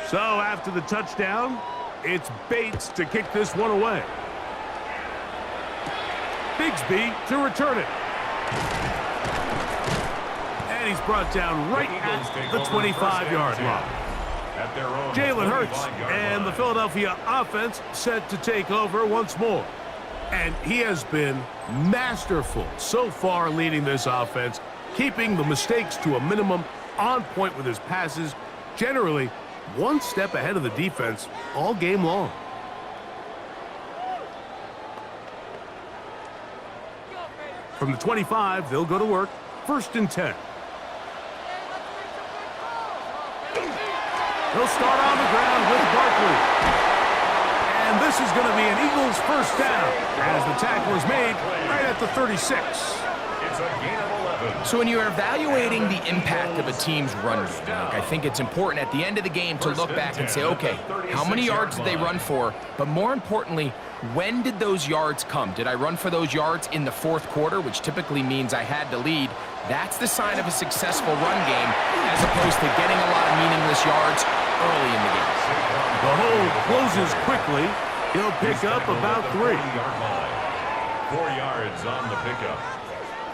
So after the touchdown, it's Bates to kick this one away. Bigsby to return it. And he's brought down right at the 25-yard line. Jalen Hurts and the Philadelphia offense set to take over once more. And he has been masterful so far leading this offense, keeping the mistakes to a minimum, on point with his passes, generally one step ahead of the defense all game long. From the 25, they'll go to work. 1st and 10. He'll start on the ground with Barkley. And this is going to be an Eagles first down as the tackle is made right at the 36. It's a gain of 11. So when you're evaluating the impact of a team's run game, I think it's important at the end of the game to look back and say, okay, how many yards did they run for? But more importantly, when did those yards come? Did I run for those yards in the 4th quarter, which typically means I had to lead? That's the sign of a successful run game, as opposed to getting a lot of meaningless yards early in the game. The hole closes quickly. He'll pick up about 3. 4 yards on the pickup.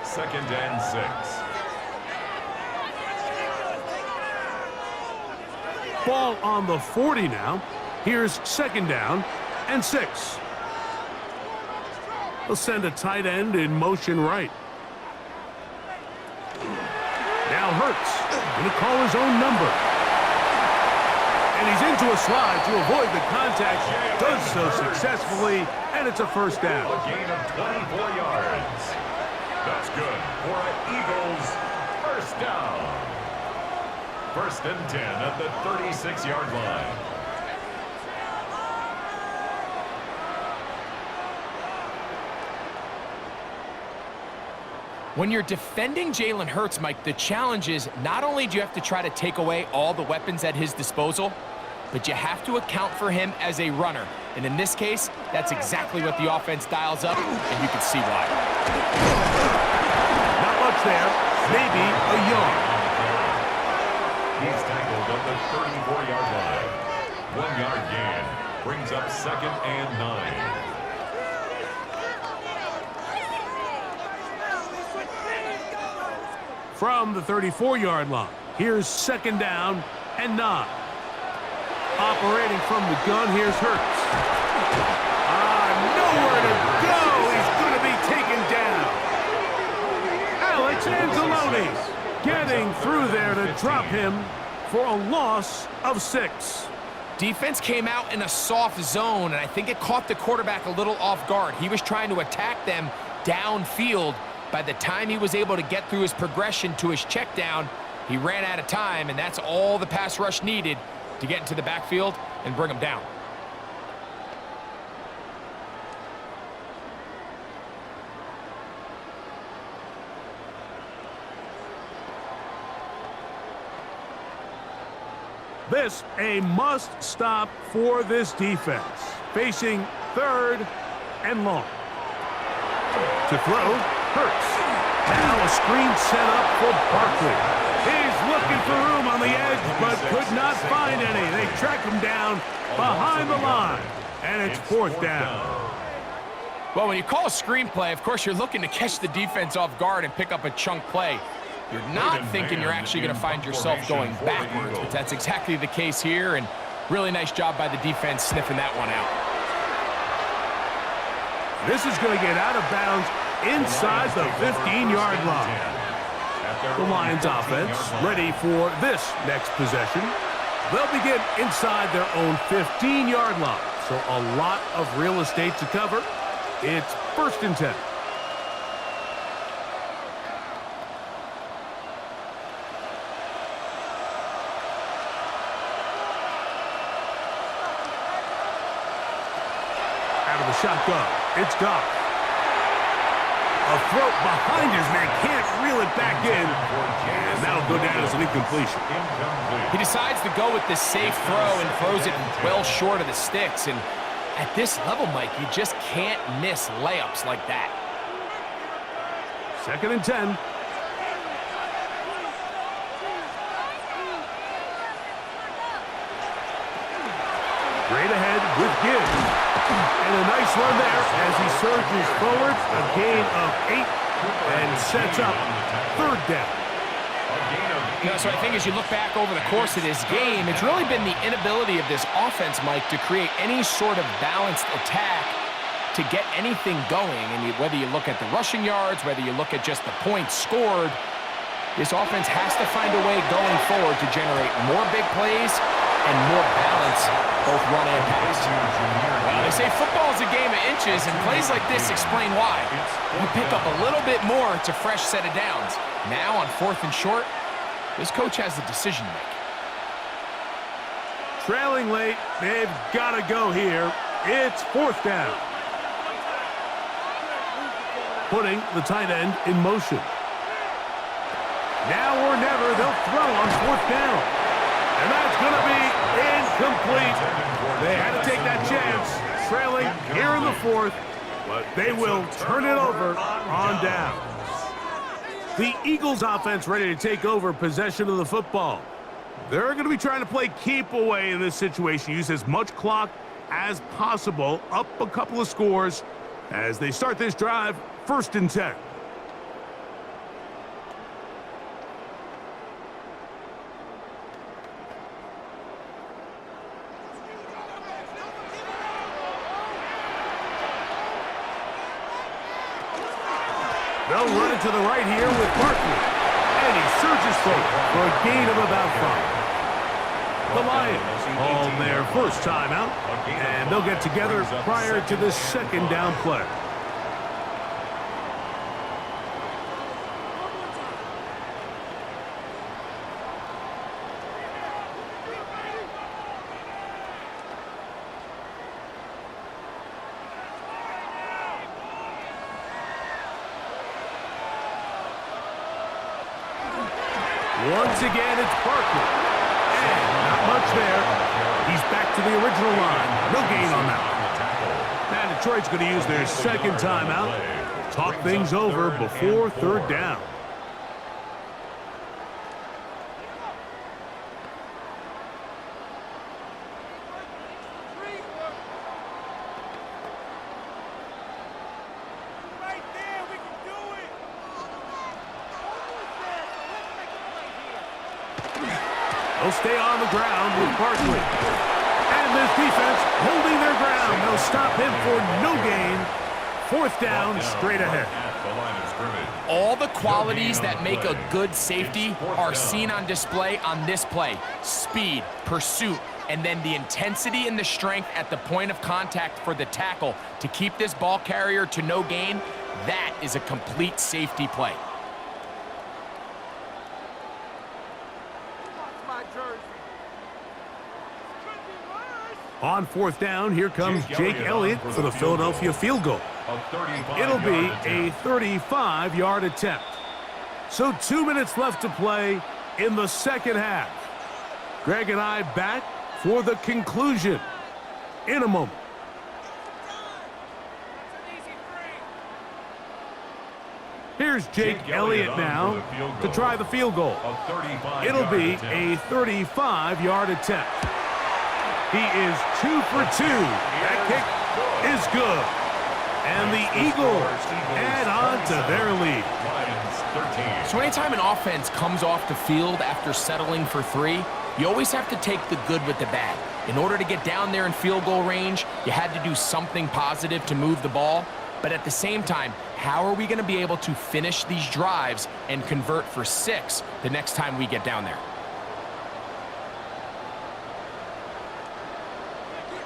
2nd and 6. Ball on the 40 now. Here's 2nd down and 6. He'll send a tight end in motion right. Now Hurts going to call his own number. And he's into a slide to avoid the contact. Does so successfully, and it's a first down. A gain of 24 yards. That's good for an Eagles first down. First and 10 at the 36-yard line. When you're defending Jalen Hurts, Mike, the challenge is not only do you have to try to take away all the weapons at his disposal, but you have to account for him as a runner. And in this case, that's exactly what the offense dials up, and you can see why. Not much there. Maybe a yard. He's tackled at the 34-yard line. 1 yard gain brings up second and 9. From the 34-yard line, here's second down and 9. Operating from the gun, here's Hurts. Nowhere to go. He's going to be taken down. Alex Anzalone getting through there to drop him for a loss of 6. Defense came out in a soft zone, and I think it caught the quarterback a little off guard. He was trying to attack them downfield. By the time he was able to get through his progression to his check down, he ran out of time, and that's all the pass rush needed to get into the backfield and bring him down. This a must-stop for this defense. Facing third and long. To throw, Hurts. Now a screen set up for Barkley. He's looking for room on the edge, but could not find any. They track him down behind the line, and it's fourth down. Well, when you call a screenplay, of course, you're looking to catch the defense off guard and pick up a chunk play. You're not thinking you're actually going to find yourself going backwards, but that's exactly the case here, and really nice job by the defense sniffing that one out. This is going to get out of bounds inside the 15-yard line. The Lions offense ready for this next possession. They'll begin inside their own 15-yard line, so a lot of real estate to cover. It's first and 10. Out of the shotgun, it's Goff. A throw behind his man, can't reel it back in, and that'll go down as an incompletion. He decides to go with this safe throw and throws it well short of the sticks, and at this level, Mike, you just can't miss layups like that. Second and 10. Straight ahead with Gibbs. And a nice run there as he surges forward. A gain of 8 and sets up third down. You know, so I think as you look back over the course of this game, it's really been the inability of this offense, Mike, to create any sort of balanced attack to get anything going. And whether you look at the rushing yards, whether you look at just the points scored, this offense has to find a way going forward to generate more big plays and more balance, both run and pass. Well, they say football is a game of inches, and plays like this explain why. You pick up a little bit more, it's a fresh set of downs. Now on fourth and short, this coach has a decision to make. Trailing late, they've got to go here. It's fourth down. Putting the tight end in motion. Now or never, they'll throw on fourth down. And that's going to be incomplete. They had to take that chance, trailing here in the fourth, but they will turn it over on down. The Eagles offense ready to take over possession of the football. They're going to be trying to play keep away in this situation. Use as much clock as possible, up a couple of scores as they start this drive, first and 10. They'll run it to the right here with Barkley. And he surges forward for a gain of about 5. The Lions called their first timeout, and they'll get together prior to the second down play. Once again, it's Barkley. And not much there. He's back to the original line. No gain on that one. Now Detroit's going to use their second timeout. Talk things over before third down. They'll stay on the ground with Barkley. And this defense holding their ground. They'll stop him for no gain. Fourth down, straight ahead. All the qualities that make a good safety are seen on display on this play. Speed, pursuit, and then the intensity and the strength at the point of contact for the tackle to keep this ball carrier to no gain. That is a complete safety play. On fourth down, here comes Jake Elliott for the Philadelphia field goal. It'll be a 35-yard attempt. So 2 minutes left to play in the second half. Greg and I back for the conclusion in a moment. Here's Jake Elliott now to try the field goal. It'll be a 35-yard attempt. He is 2 for 2. That kick is good. And the Eagles add on to their lead. So anytime an offense comes off the field after settling for 3, you always have to take the good with the bad. In order to get down there in field goal range, you had to do something positive to move the ball. But at the same time, how are we going to be able to finish these drives and convert for 6 the next time we get down there?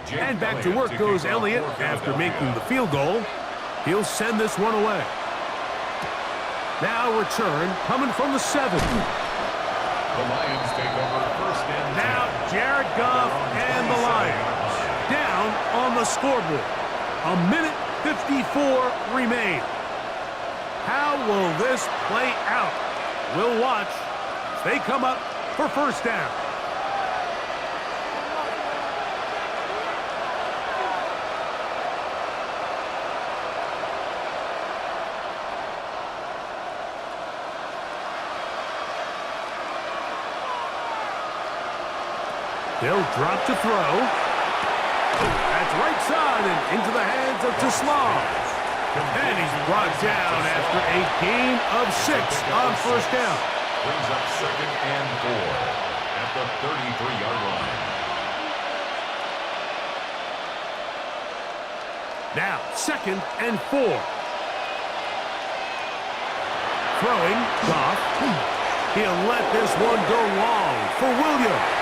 And back to work goes Elliott after making the field goal. He'll send this one away. Now return coming from the 7. The Lions take over first and 10. Now Jared Goff and the Lions down on the scoreboard. 1:54 remain. How will this play out? We'll watch as they come up for first down. They'll drop to throw. That's right side and into the hands of Teslam. And he's brought down after a gain of 6 on first down. Brings up second and 4 at the 33-yard line. Now second and 4. Throwing, Goff. He'll let this one go long for Williams.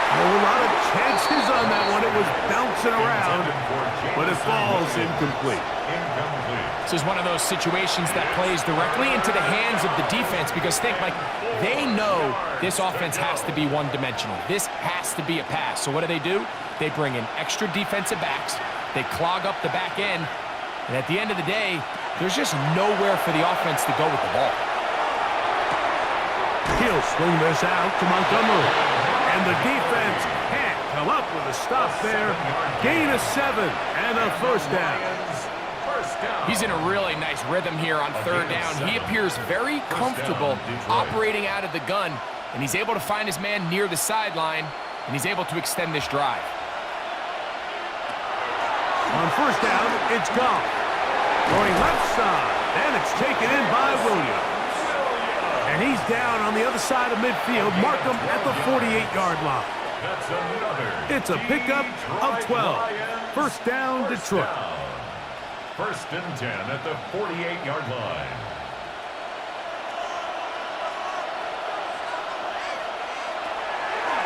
A lot of chances on that one. It was bouncing around, but it falls incomplete. This is one of those situations that plays directly into the hands of the defense because think, Mike, they know this offense has to be one-dimensional. This has to be a pass. So what do? They bring in extra defensive backs. They clog up the back end. And at the end of the day, there's just nowhere for the offense to go with the ball. He'll swing this out to Montgomery. And the defense can't come up with a stop there. Gain of 7 and a first down. He's in a really nice rhythm here on third down. He appears very comfortable operating out of the gun, and he's able to find his man near the sideline, and he's able to extend this drive. On first down, it's Goff. Going left side, and it's taken in by Williams. And he's down on the other side of midfield. Mark him at the 48-yard line. It's a pickup of 12. First down, Detroit. First and 10 at the 48-yard line.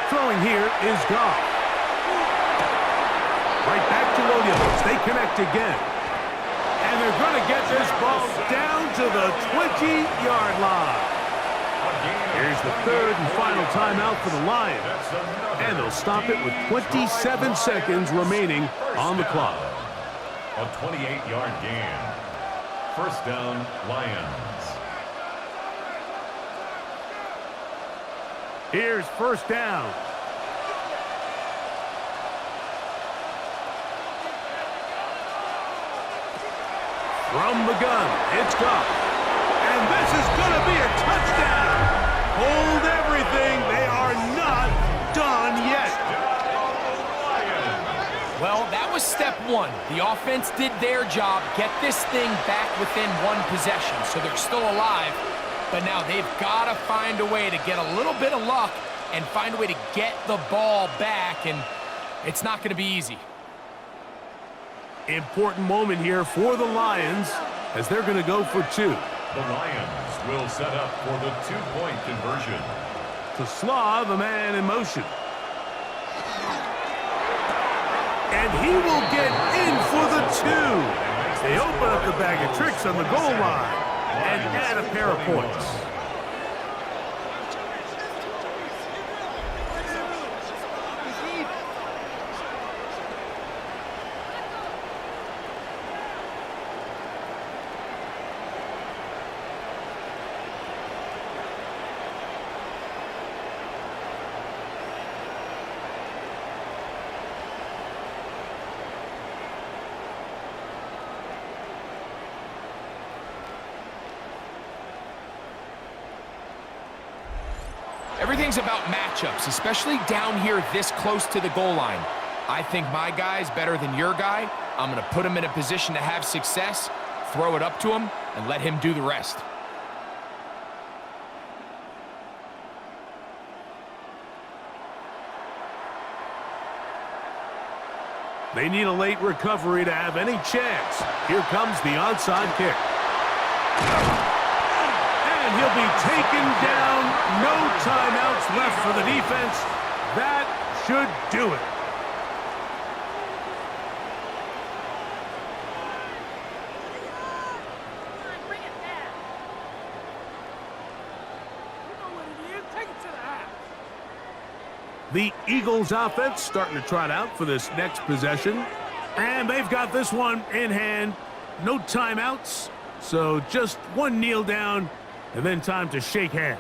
Throwing here is Goff. Right back to Williams. They connect again. And they're going to get this ball down to the 20-yard line. Here's the third and final timeout for the Lions. And they'll stop it with 27 seconds remaining on the clock. A 28-yard gain. First down, Lions. Here's first down. From the gun, it's Goff. And this is going to be a touchdown. Hold everything. They are not done yet. Well, that was step one. The offense did their job, get this thing back within one possession, so they're still alive. But now they've got to find a way to get a little bit of luck and find a way to get the ball back, and it's not going to be easy. Important moment here for the Lions as they're going to go for two. The Lions will set up for the two-point conversion. To Slaw, the man in motion. And he will get in for the two. They open up the bag of tricks on the goal line and add a pair of points. Everything's about matchups, especially down here this close to the goal line. I think my guy's better than your guy. I'm going to put him in a position to have success, throw it up to him, and let him do the rest. They need a late recovery to have any chance. Here comes the onside kick. And he'll be taken down. No timeouts left for the defense. That should do it. The Eagles offense starting to trot out for this next possession. And they've got this one in hand. No timeouts. So just one kneel down and then time to shake hands.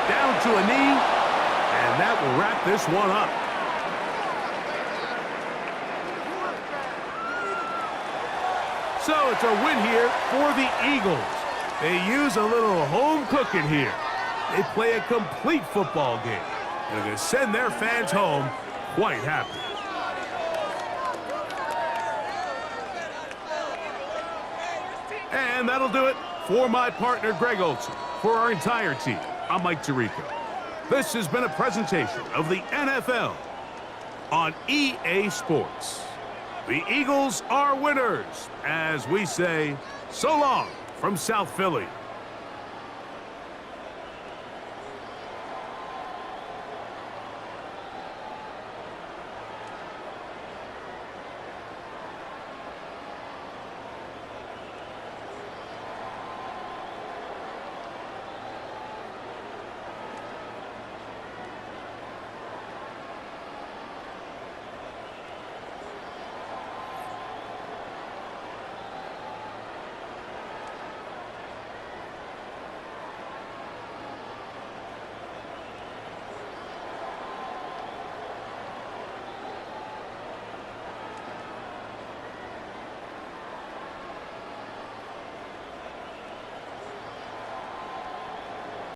Down to a knee, and that will wrap this one up. So it's a win here for the Eagles. They use a little home cooking here. They play a complete football game, and they're going to send their fans home quite happy. And that'll do it for my partner, Greg Olson. For our entire team, I'm Mike Tirico. This has been a presentation of the NFL on EA Sports. The Eagles are winners, as we say, so long from South Philly.